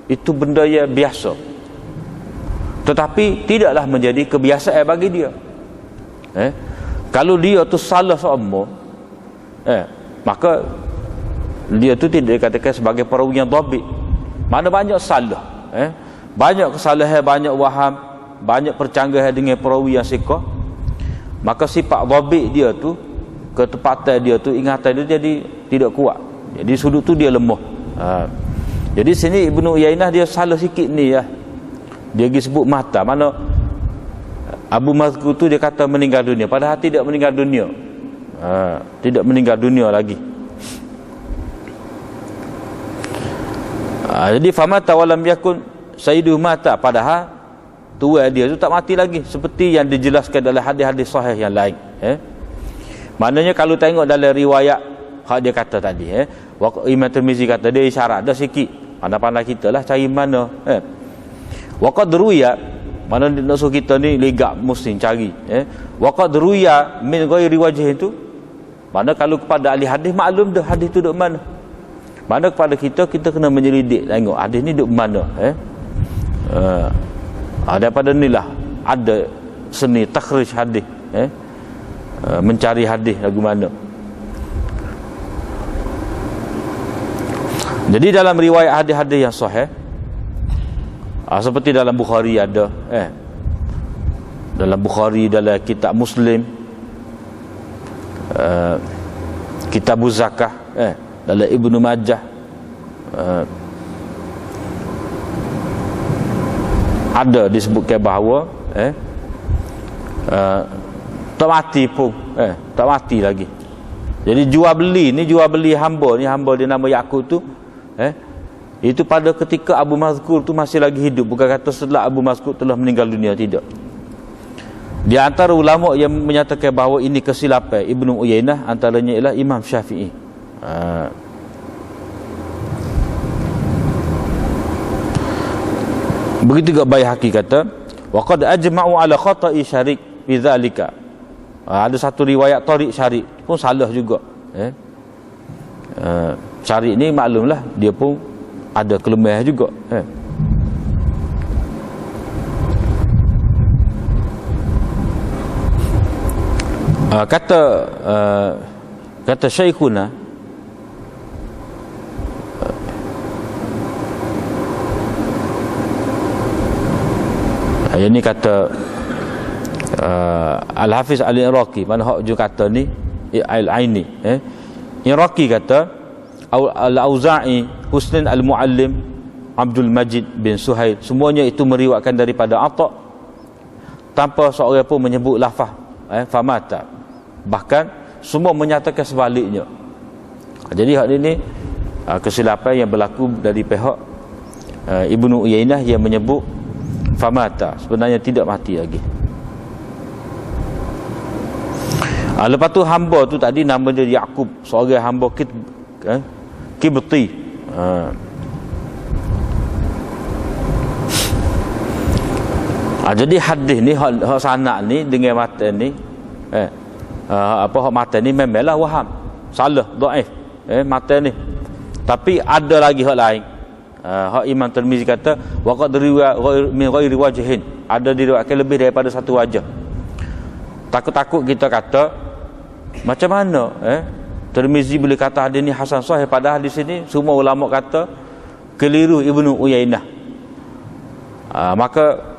itu benda yang biasa, tetapi tidaklah menjadi kebiasaan bagi dia. Kalau dia tu salah seumur, maka dia tu tidak dikatakan sebagai perawi yang dhabit. Mana banyak salah, banyak kesalahan, banyak waham, banyak percanggahan dengan perawi yang siqah, maka sifat dhabit dia tu, ketepatan dia tu, ingatan dia jadi tidak kuat. Jadi sudut tu dia lemah. Jadi sini Ibnu Uyainah dia salah sikit ni ya. Dia pergi sebut mata. Mana Abu Mazkur tu dia kata meninggal dunia, padahal tidak meninggal dunia. Tidak meninggal dunia lagi. Jadi famata walam yakun sayyidu mata, padahal tuai dia tu tak mati lagi, seperti yang dijelaskan dalam hadis-hadis sahih yang lain. Maknanya kalau tengok dalam riwayat hak dia kata tadi, Imam Tirmizi kata dia isyarat dah sikit, pandai-pandai kita lah cari mana. Waqad ruya, mana nak suruh kita ni legak muslim cari. Waqad ruya min ghairi wajh itu, mana kalau kepada ahli hadis maklum dah hadis tu duk mana. Mana kepada kita kena menyelidik tengok hadis ni duk mana. Daripada inilah ada seni takhrij hadis, mencari hadis lagu mana. Jadi dalam riwayat hadis-hadis yang sahih, seperti dalam Bukhari ada, dalam Bukhari, dalam kitab Muslim, kitab Zakah, dalam Ibnu Majah, ada disebutkan bahawa tak mati pun, tak mati lagi. Jadi jual beli hamba ni, hamba dia nama Yakub tu, itu pada ketika Abu Mazkur tu masih lagi hidup, bukan kata setelah Abu Mazkur telah meninggal dunia, tidak. Di antara ulama yang menyatakan bahawa ini kesilapan Ibnu Uyainah, antaranya ialah Imam Syafi'i. Begitu juga Baihaqi kata, wa qad ajma'u ala khata'i Syarik fi dzalika. Ada satu riwayat Tariq Syarik pun salah juga. Syarik ni maklumlah dia pun ada kelemahan juga. Kata Syekhuna, ini kata Al-Hafiz Al-Iraqi, mana hak juga kata ni Al-Aini, Iraqi kata Al-Auza'i, Husnin Al-Muallim, Abdul Majid bin Suhail, semuanya itu meriwayatkan daripada Atha tanpa seorang pun menyebut lafaz famata. Bahkan semua menyatakan sebaliknya. Jadi hak ini kesilapan yang berlaku dari pihak Ibnu Uyainah yang menyebut famata, sebenarnya tidak mati lagi. Lepas tu hamba tu tadi nama dia Yakub, seorang hamba Kibti. Jadi hadis ni hak sanad ni dengan matan ni hak matan ni memanglah waham, salah, dhaif matan ni. Tapi ada lagi hak lain. Hak Imam Tirmizi kata waqad riwayat min ghairi wajhin, ada diriwayatkan lebih daripada satu wajah. Takut-takut kita kata macam mana Tirmizi boleh kata hadis ni hasan sahih, padahal di sini semua ulama kata keliru Ibnu Uyainah. Maka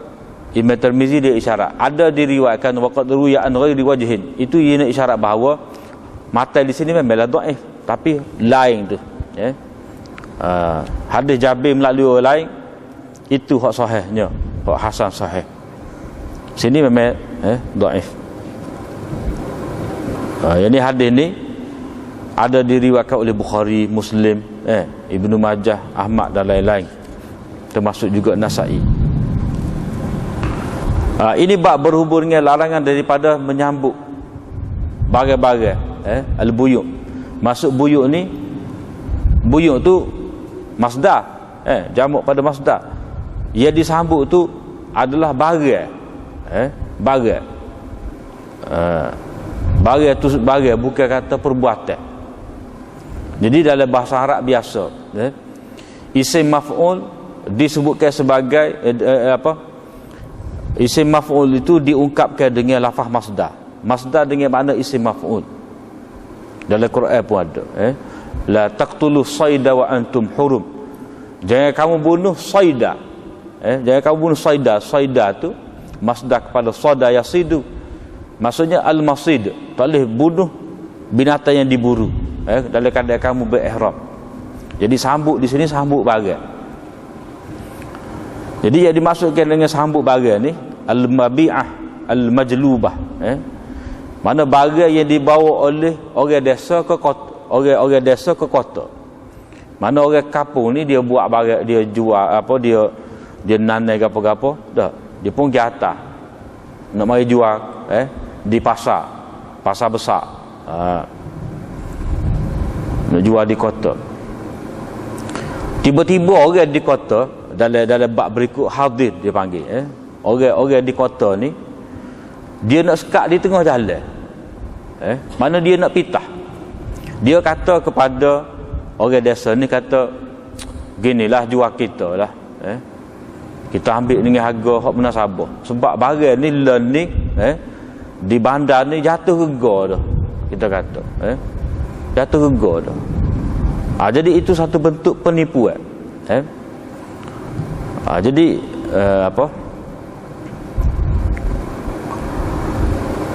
Imam Tirmizi dia isyarat ada diriwayatkan waqad riwayat an ghairi wajhin, itu ia isyarat bahawa matan di sini memanglah dhaif, tapi lain tu hadis Jabir melalui orang lain itu hak sahihnya, hak hasan sahih. Sini memang dhaif. Yang ni hadis ni ada diriwayatkan oleh Bukhari, Muslim, Ibnu Majah, Ahmad dan lain-lain, termasuk juga Nasa'i. Ini bab berhubung dengan larangan daripada menyambut bagai-bagai al-buyuk. Masuk buyuk ni, buyuk tu masdar, jamak pada masdar. Ia disambut tu adalah bagai, bagai. Bagai tu bagai, bukan kata perbuatan. Jadi dalam bahasa Arab biasa, isim maf'ul disebutkan sebagai isim maf'ul itu diungkapkan dengan lafaz masdar. Masdar dengan makna isim maf'ul. Dalam Quran pun ada, la taqtulu sayda wa antum hurum. Jangan kamu bunuh sayda. Jangan kamu bunuh sayda. Sayda tu masdar kepada sada yasidu. Maksudnya al-masid, tak boleh bunuh binatang yang diburu dalam keadaan kamu berihram. Jadi sambut di sini sambut bagai. Jadi yang dimaksudkan dengan sambut bagai ni al-mabi'ah al-majlubah, mana bagai yang dibawa oleh orang desa ke kota, orang desa ke kota. Mana orang kampung ni dia buat bagai, dia jual apa, dia nanai gapo-gapo dah. dia pun pergi atas nak mari jual di pasar besar, nak jual di kota. Tiba-tiba orang di kota dalam bab berikut hadir dia panggil, orang di kota ni dia nak sekat di tengah jalan, mana dia nak pitah. Dia kata kepada orang desa ni, kata ginilah jual kita lah, kita ambil dengan harga hak munasabah, sebab barang ni ni di bandar ni jatuh harga dah, kita kata jatuh harga dah. Jadi itu satu bentuk penipuan. Jadi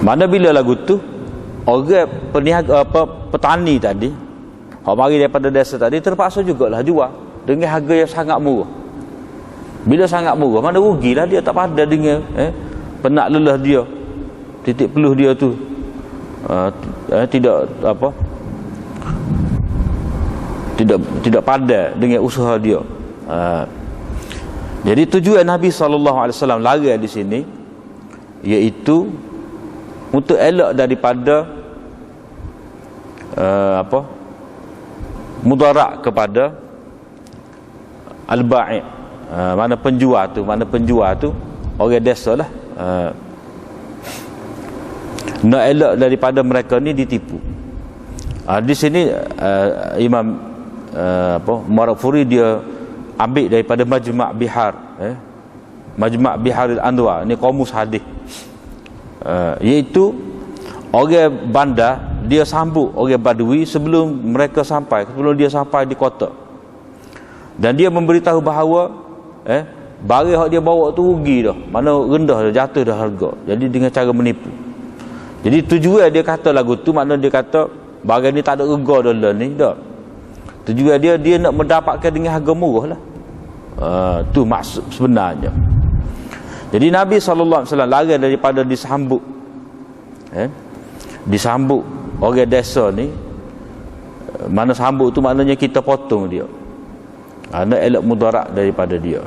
mana bila lagu tu orang peniaga petani tadi hak mari daripada desa tadi terpaksa jugalah jual dengan harga yang sangat murah. Bila sangat murah, mana rugilah dia, tak pada dengan penak lelah dia, titik peluh dia tu tidak pada dengan usaha dia. Jadi tujuan Nabi SAW lari di sini iaitu untuk elak daripada mudarat kepada al-bai', mana penjual tu orang desa lah, nak elak daripada mereka ni ditipu. Di sini Imam Marafuri dia ambil daripada Majma' Bihar, Majma' Biharil Anwar, ni kamus hadis, iaitu orang bandar dia sambut orang Badui sebelum dia sampai di kota, dan dia memberitahu bahawa barang yang dia bawa tu rugi dah, mana rendah dah, jatuh dah harga. Jadi dengan cara menipu. Jadi tujuan dia kata lagu tu, makna dia kata barang ni tak ada harga dah ni dah. Tujuan dia nak mendapatkan dengan harga murah lah. Tu maksud sebenarnya. Jadi Nabi SAW lari daripada disambut orang desa ni. Mana sambut tu maknanya kita potong dia, nak elak mudarat daripada dia,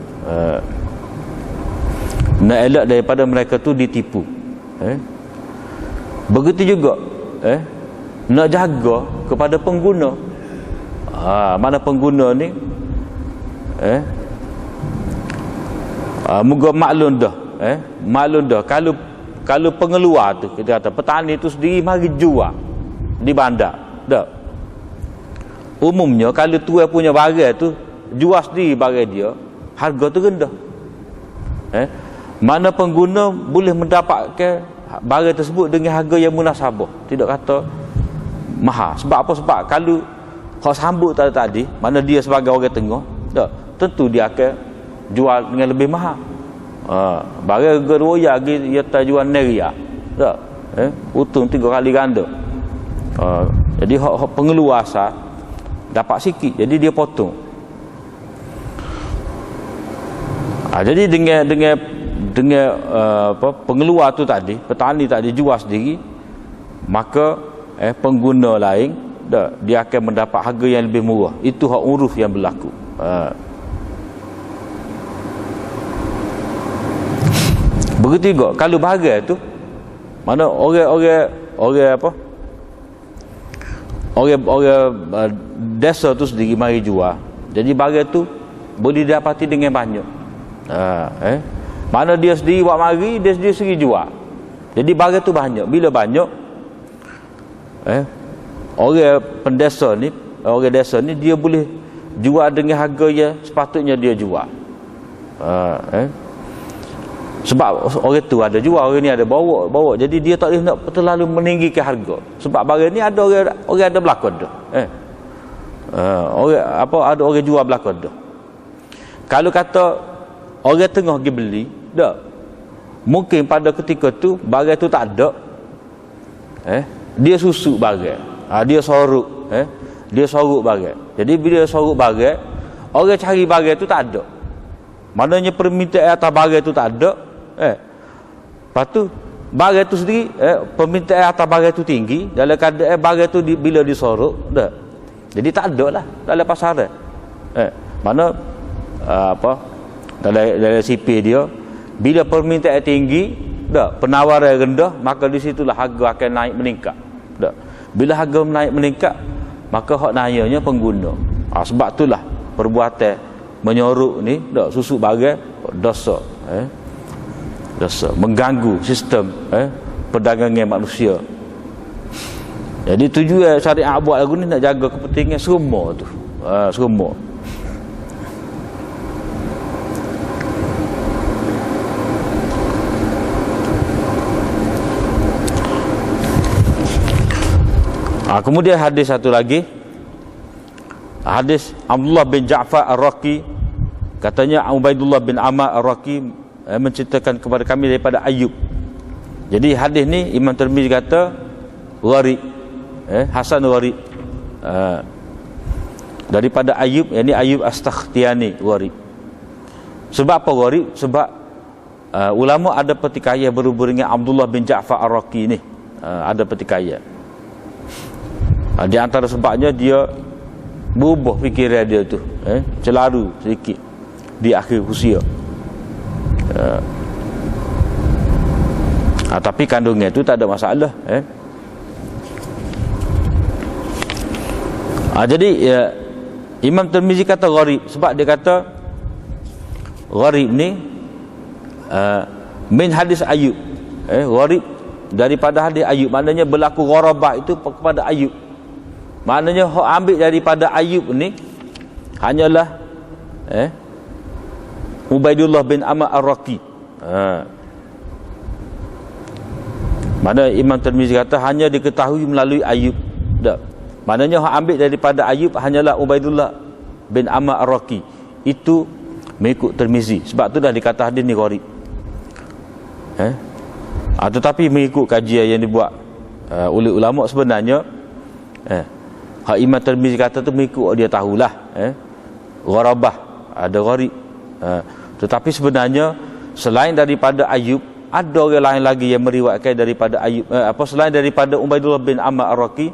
nak elak daripada mereka tu ditipu. Begitu juga nak jaga kepada pengguna. Mana pengguna ni moga maklum dah, kalau pengeluar tu, kita kata petani tu sendiri mari jual di bandar dah. Umumnya kalau tuan punya barang tu jual sendiri barang dia, harga tu rendah. Mana pengguna boleh mendapatkan barang tersebut dengan harga yang munasabah, tidak kata mahal. Sebab apa? Sebab kalau kau sambut tadi, mana dia sebagai orang tengah, tak, tentu dia akan jual dengan lebih mahal. Barang harga roya dia tak jual neria, tak, untung 3 kali ganda. Jadi hak pengeluar asal dapat sikit, jadi dia potong. Jadi dengan pengeluar tu tadi, petani tadi jual sendiri, maka pengguna lain dia akan mendapat harga yang lebih murah. Itu hak uruf yang berlaku. Begitu juga kalau barang tu, mana orang desa tu sendiri mari jual, jadi barang tu boleh didapati dengan banyak. Mana dia sendiri buat mari, dia sendiri jual, jadi barang tu banyak. Bila banyak, orang desa ni dia boleh jual dengan harga yang sepatutnya dia jual. Sebab orang tu ada jual, orang ni ada bawa, jadi dia tak boleh nak terlalu meninggikan harga. Sebab barang ni ada orang ada belakang dah. Ada orang jual belakang dah. Kalau kata orang tengah pergi beli, dak, mungkin pada ketika tu barang tu tak ada, dia susuk barang, dia sorok, barang. Jadi bila sorok barang, orang cari barang tu tak ada, maknanya permintaan atas barang tu tak ada. Lepas tu barang tu sendiri, permintaan atas barang tu tinggi, dalam keadaan barang tu bila disorok dah, jadi tak ada lah dalam pasaran. Mana dalam sipir dia Bila permintaan tinggi, penawaran rendah, maka di situlah harga akan naik meningkat. Bila harga naik meningkat, maka hak nayanya pengguna. Sebab itulah perbuatan menyorok ni susuk barang dosa, dosa mengganggu sistem perdagangan manusia. Jadi tujuan syariat buat lagu ni nak jaga kepentingan semua tu, semua. Kemudian hadis satu lagi, hadis Abdullah bin Ja'far Ar-Raqi, katanya Ubaidullah bin Amr Ar-Raqi menceritakan kepada kami daripada Ayub. Jadi hadis ni Imam Tirmizi kata gharib, hasan gharib, daripada Ayub, yakni Ayub As-Sakhtiyani gharib. Sebab apa gharib? Sebab ulama ada pertikaian berhubung dengan Abdullah bin Ja'far Ar-Raqi ni, ada pertikaian. Di antara sebabnya dia berubah fikiran dia tu, celaru sedikit di akhir usia. Tapi kandungan tu tak ada masalah. Jadi Imam Tirmizi kata gharib sebab dia kata gharib ni min hadis Ayub. Gharib daripada hadis Ayub, maknanya berlaku gharabah itu kepada Ayub. Maknanya hak ambil daripada Ayub ni hanyalah Ubaidullah bin Amr Ar-Raqi. Mana Imam Tirmizi kata hanya diketahui melalui Ayub. Maknanya hak ambil daripada Ayub hanyalah Ubaidullah bin Amr Ar-Raqi. Itu mengikut Tirmizi. Sebab tu dah dikata hadis ni gharib. Tetapi mengikut kajian yang dibuat oleh ulama sebenarnya hak Imam Tirmizi kata tu mengikut dia tahulah gharabah, ada gharib. Tetapi sebenarnya selain daripada Ayub, ada orang lain lagi yang meriwayatkan daripada Ayub, selain daripada Ubaidullah bin Amr Ar-Raqi,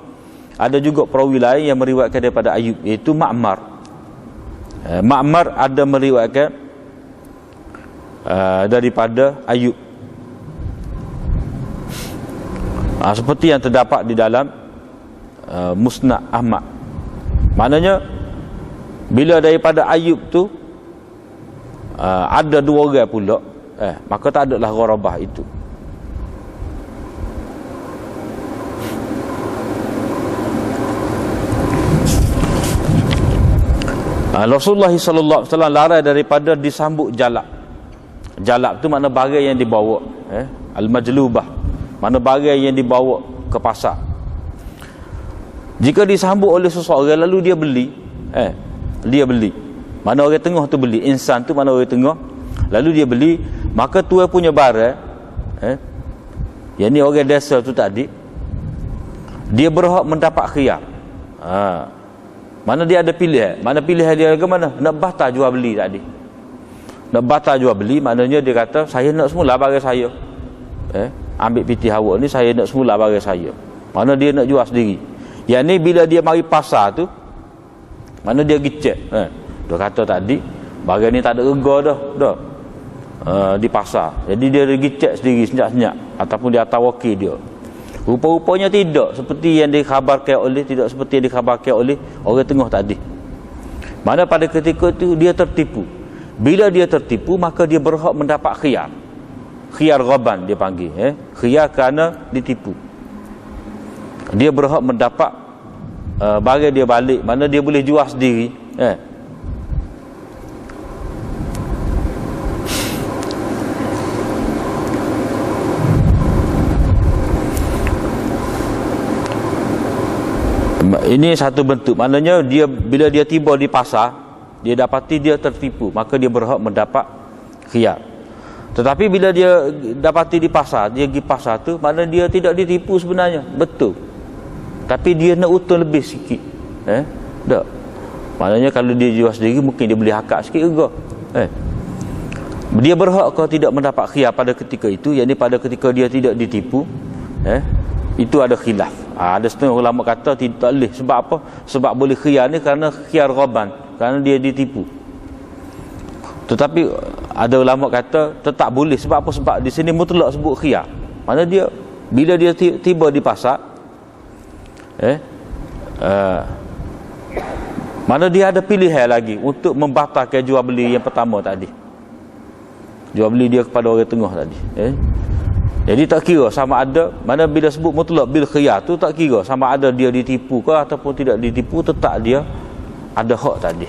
ada juga perawi lain yang meriwayatkan daripada Ayub, iaitu Ma'mar. Ma'mar ada meriwayatkan daripada Ayub, seperti yang terdapat di dalam Musnad Ahmad. Maknanya bila daripada Ayub tu ada dua orang pula, maka tak adalah gharabah itu. Rasulullah sallallahu alaihi wasallam larang daripada disambut jalab. Jalab tu makna barang yang dibawa, al-majlubah, makna barang yang dibawa ke pasar. Jika disambut oleh seseorang lalu dia beli, dia beli, mana orang tengah tu beli, insan tu mana orang tengah, lalu dia beli, maka tuan punya barang, yang ni orang desa tu tadi, dia berhak mendapat khiyar. Mana dia ada pilihan, mana pilihan dia ke mana? Nak batal jual beli tadi, nak batal jual beli, maknanya dia kata saya nak semula barang saya, ambil piti hawa ni, saya nak semula barang saya. Mana dia nak jual sendiri. Yang ni bila dia mari pasar tu, mana dia pergi cek, dia kata tadi barang ni tak ada rega dah di pasar. Jadi dia pergi cek sendiri senyap-senyap, ataupun dia hantar wakil dia. Rupa-rupanya tidak seperti yang dikhabarkan oleh, tidak seperti yang dikhabarkan oleh orang tengah tadi. Mana pada ketika itu dia tertipu. Bila dia tertipu, maka dia berhak mendapat khiyar. Khiyar ghaban dia panggil, khiyar kerana ditipu. Dia berhak mendapat barang dia balik, mana dia boleh jual sendiri. Ini satu bentuk, maknanya dia bila dia tiba di pasar, dia dapati dia tertipu, maka dia berhak mendapat khiyar. Tetapi bila dia dapati di pasar, dia pergi pasar tu, maknanya dia tidak ditipu sebenarnya, betul, tapi dia nak untung lebih sikit. Tak. Maknanya kalau dia jual sendiri, mungkin dia boleh hakak sikit juga. Dia berhak kau tidak mendapat khiyar pada ketika itu, yakni pada ketika dia tidak ditipu. Itu ada khilaf. Ada setengah ulama kata tidak boleh. Sebab apa? Sebab boleh khiyar ni kerana khiyar ghaban, kerana dia ditipu. Tetapi ada ulama kata tetap boleh. Sebab apa? Sebab di sini mutlak sebut khiyar. Mana dia bila dia tiba di pasar, mana dia ada pilihan lagi untuk membatalkan jual beli yang pertama tadi, jual beli dia kepada orang tengah tadi. Jadi tak kira sama ada, mana bila sebut mutlak bil khiyar tu tak kira sama ada dia ditipu ke ataupun tidak ditipu, tetap dia ada hak tadi.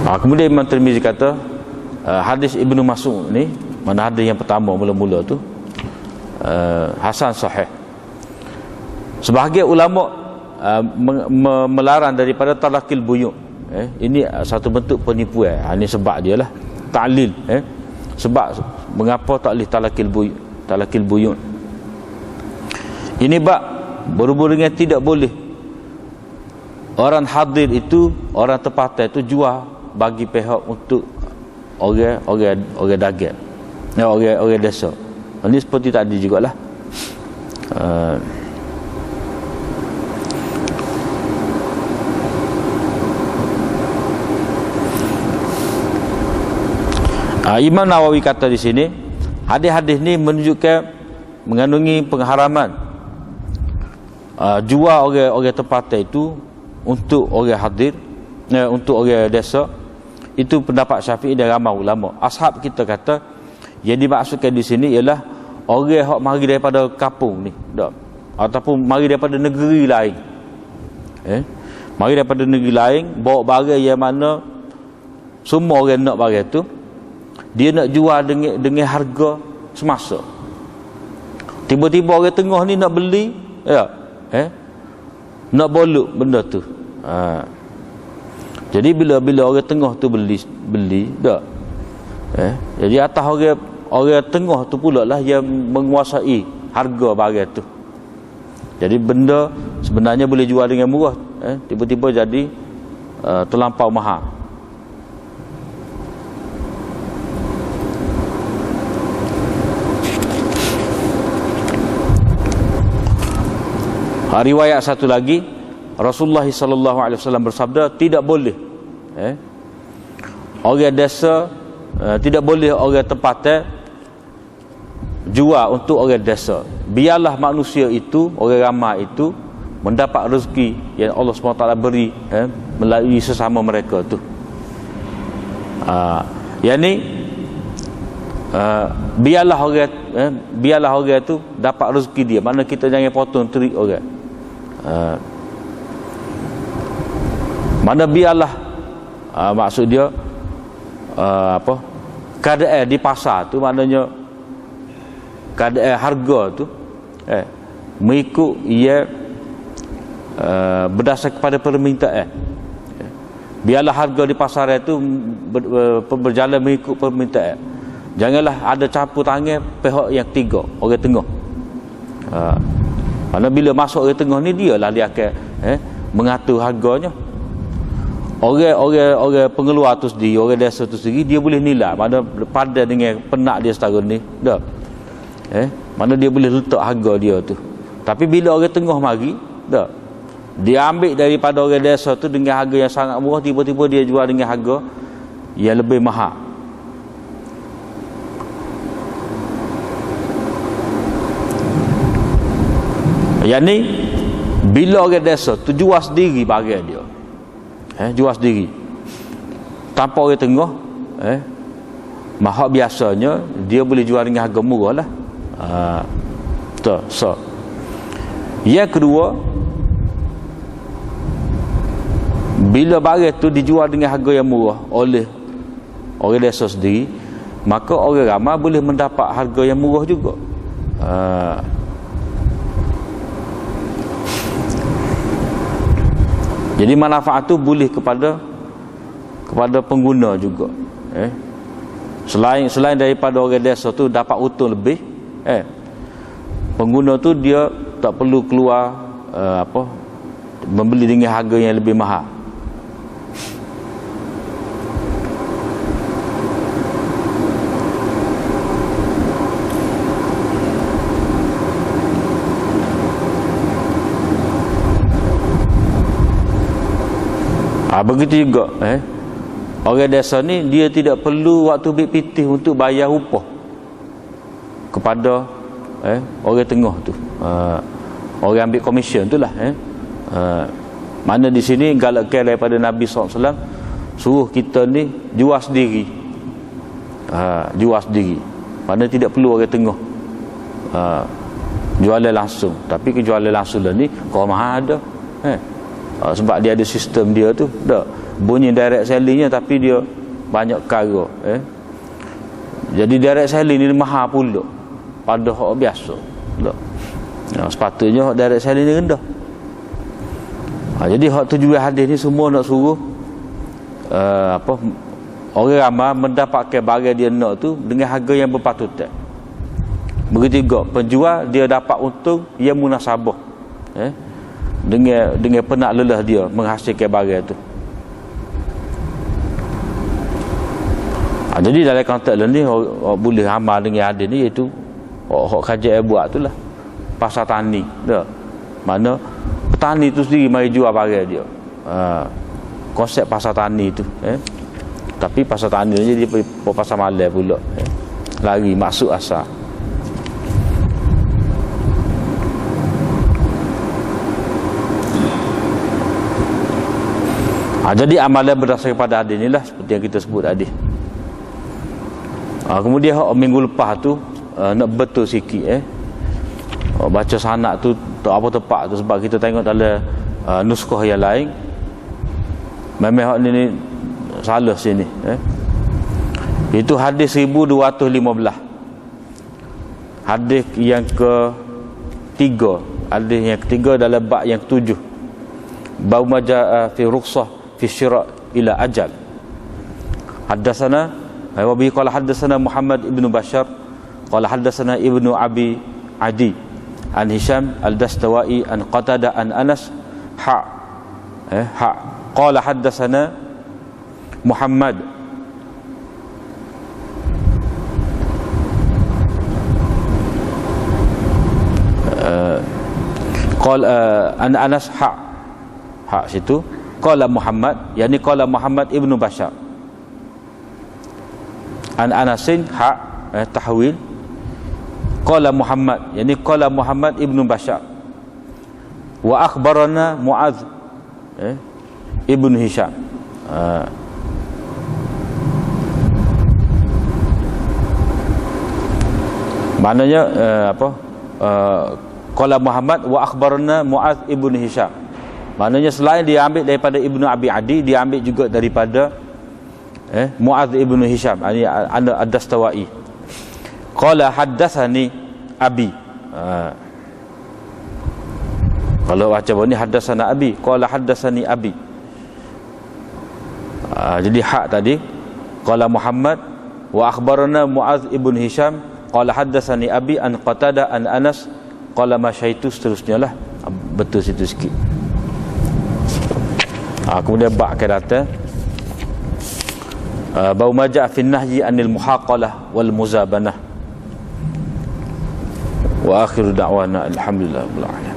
Kemudian Imam Tirmizi kata hadis Ibnu Mas'ud ni, mana hadis yang pertama mula-mula tu hasan sahih. Sebahagian ulama melarang daripada talaqil buyu'. Ini satu bentuk penipuan. Ini sebab dia lah ta'lil. Sebab mengapa tak boleh talaqil buyu'. Ini bab berhubung dengan tidak boleh orang hadir itu, orang tempatan itu jual bagi pihak untuk orang dagang, orang desa. Ini seperti tadi jugalah. Imam Nawawi kata di sini, hadis-hadis ni menunjukkan mengandungi pengharaman jual orang tempatan itu untuk orang hadir, untuk orang desa. Itu pendapat Syafi'i dan ramai ulama. Ashab kita kata yang dimaksudkan di sini ialah orang yang mari daripada kampung ni, ataupun mari daripada negeri lain. Mari daripada negeri lain bawa barang yang mana semua orang nak barang tu, dia nak jual dengan harga semasa. Tiba-tiba orang tengah ni nak beli, nak bolok benda tu. Jadi bila orang tengah tu beli tak, jadi atas orang tengah tu pula lah yang menguasai harga barang tu. Jadi benda sebenarnya boleh jual dengan murah, tiba-tiba jadi terlampau mahal. Riwayat satu lagi, Rasulullah sallallahu alaihi wasallam bersabda, tidak boleh orang desa, tidak boleh orang tempatan jual untuk orang desa. Biarlah manusia itu, orang ramai itu mendapat rezeki yang Allah SWT beri melalui sesama mereka tu. Yang ni biarlah orang tu dapat rezeki dia. Mana kita jangan potong terik orang. Mana biarlah maksud dia keadaan di pasar tu, maknanya keadaan harga tu mengikut ia berdasar kepada permintaan. Biarlah harga di pasar itu berjalan mengikut permintaan. Janganlah ada campur tangan pihak yang tiga, orang tengah. Kerana bila masuk orang tengah ni, dialah dia akan mengatur harganya. Orang pengeluar tu sendiri, orang desa tu sendiri, dia boleh nilai mana pada dengan penak dia setahun ni, dah. Mana dia boleh letak harga dia tu. Tapi bila orang tengah mari, dah, dia ambil daripada orang desa tu dengan harga yang sangat murah, tiba-tiba dia jual dengan harga yang lebih mahal. Yang ni bila orang desa tu jual sendiri barang dia, jual sendiri tanpa orang tengah, mahak biasanya dia boleh jual dengan harga murah lah. So yang kedua, bila barang tu dijual dengan harga yang murah oleh orang desa sendiri, maka orang ramai boleh mendapat harga yang murah juga. Jadi manfaat tu boleh kepada pengguna juga. Selain daripada orang desa tu dapat untung lebih, pengguna tu dia tak perlu keluar membeli dengan harga yang lebih mahal. Begitu juga orang desa ni dia tidak perlu waktu bit pitih untuk bayar upah kepada orang tengah tu. Orang ambil komisen tu lah. Mana di sini galakkan daripada Nabi SAW suruh kita ni jual sendiri. Jual sendiri. Mana tidak perlu orang tengah. Jualan langsung. Tapi kejualan langsung dah ni kau mahal ada. Sebab dia ada sistem dia tu. Dah bunyi direct sellingnya tapi dia banyak perkara. Jadi direct selling ni mahal pula pada hak biasa. Sepatutnya hak direct selling ni rendah. Jadi hak tujuan hadis ni semua nak suruh orang ramai mendapatkan barang dia nak tu dengan harga yang berpatutan. Begitu juga penjual dia dapat untung yang munasabah dengan penak lelah dia menghasilkan barang tu. Jadi dalam konteks ni boleh amal dengan hadis ni, iaitu hak kajian buat tu lah pasar tani dah. Mana petani tu sendiri mari jual barang dia. Konsep pasar tani tu tapi pasar tani ni dia pasar malam pula. Lari masuk asal. Jadi amalan berdasarkan pada hadis ni lah seperti yang kita sebut tadi. Kemudian minggu lepas tu nak betul sikit baca sanad tu tak apa tepat tu, sebab kita tengok dalam nuskah yang lain memang hak ni salah sini. Itu hadis 1215. Hadis yang ketiga, hadis yang ketiga dalam bab yang ketujuh, bab majaa fi rukhsah fi syira' ila ajal. Haddatsana wa bihi qala haddatsana Muhammad ibnu Bashar qala haddatsana ibnu Abi Adi an Hisham al-Dastawai an Qatada an Anas qala haddatsana Muhammad qala an Anas situ qala Muhammad, yakni qala Muhammad ibnu Bashar an Anasin tahwil qala Muhammad, yakni qala Muhammad ibnu Bashar wa akhbarana Muadz ibnu Hisham. Maknanya qala Muhammad wa akhbarana Muadz ibnu Hisham. Maknanya selain dia ambil daripada Ibnu Abi Adi, dia ambil juga daripada Muadz ibnu Hisham, ini ad-Dastawai. Qala haddatsani abi. Kalau baca ni haddatsana abi, qala haddatsani abi. Jadi hak tadi qala Muhammad wa akhbarana Muadz ibnu Hisham qala haddatsani abi an Qatada an Anas qala masyaitu, seterusnya lah. Betul situ sikit. Kemudian bab akan datang bau majaa fi nahyi anil muhaqalah wal muzabanah. Wa akhiru da'wana alhamdulillah rabbil alamin.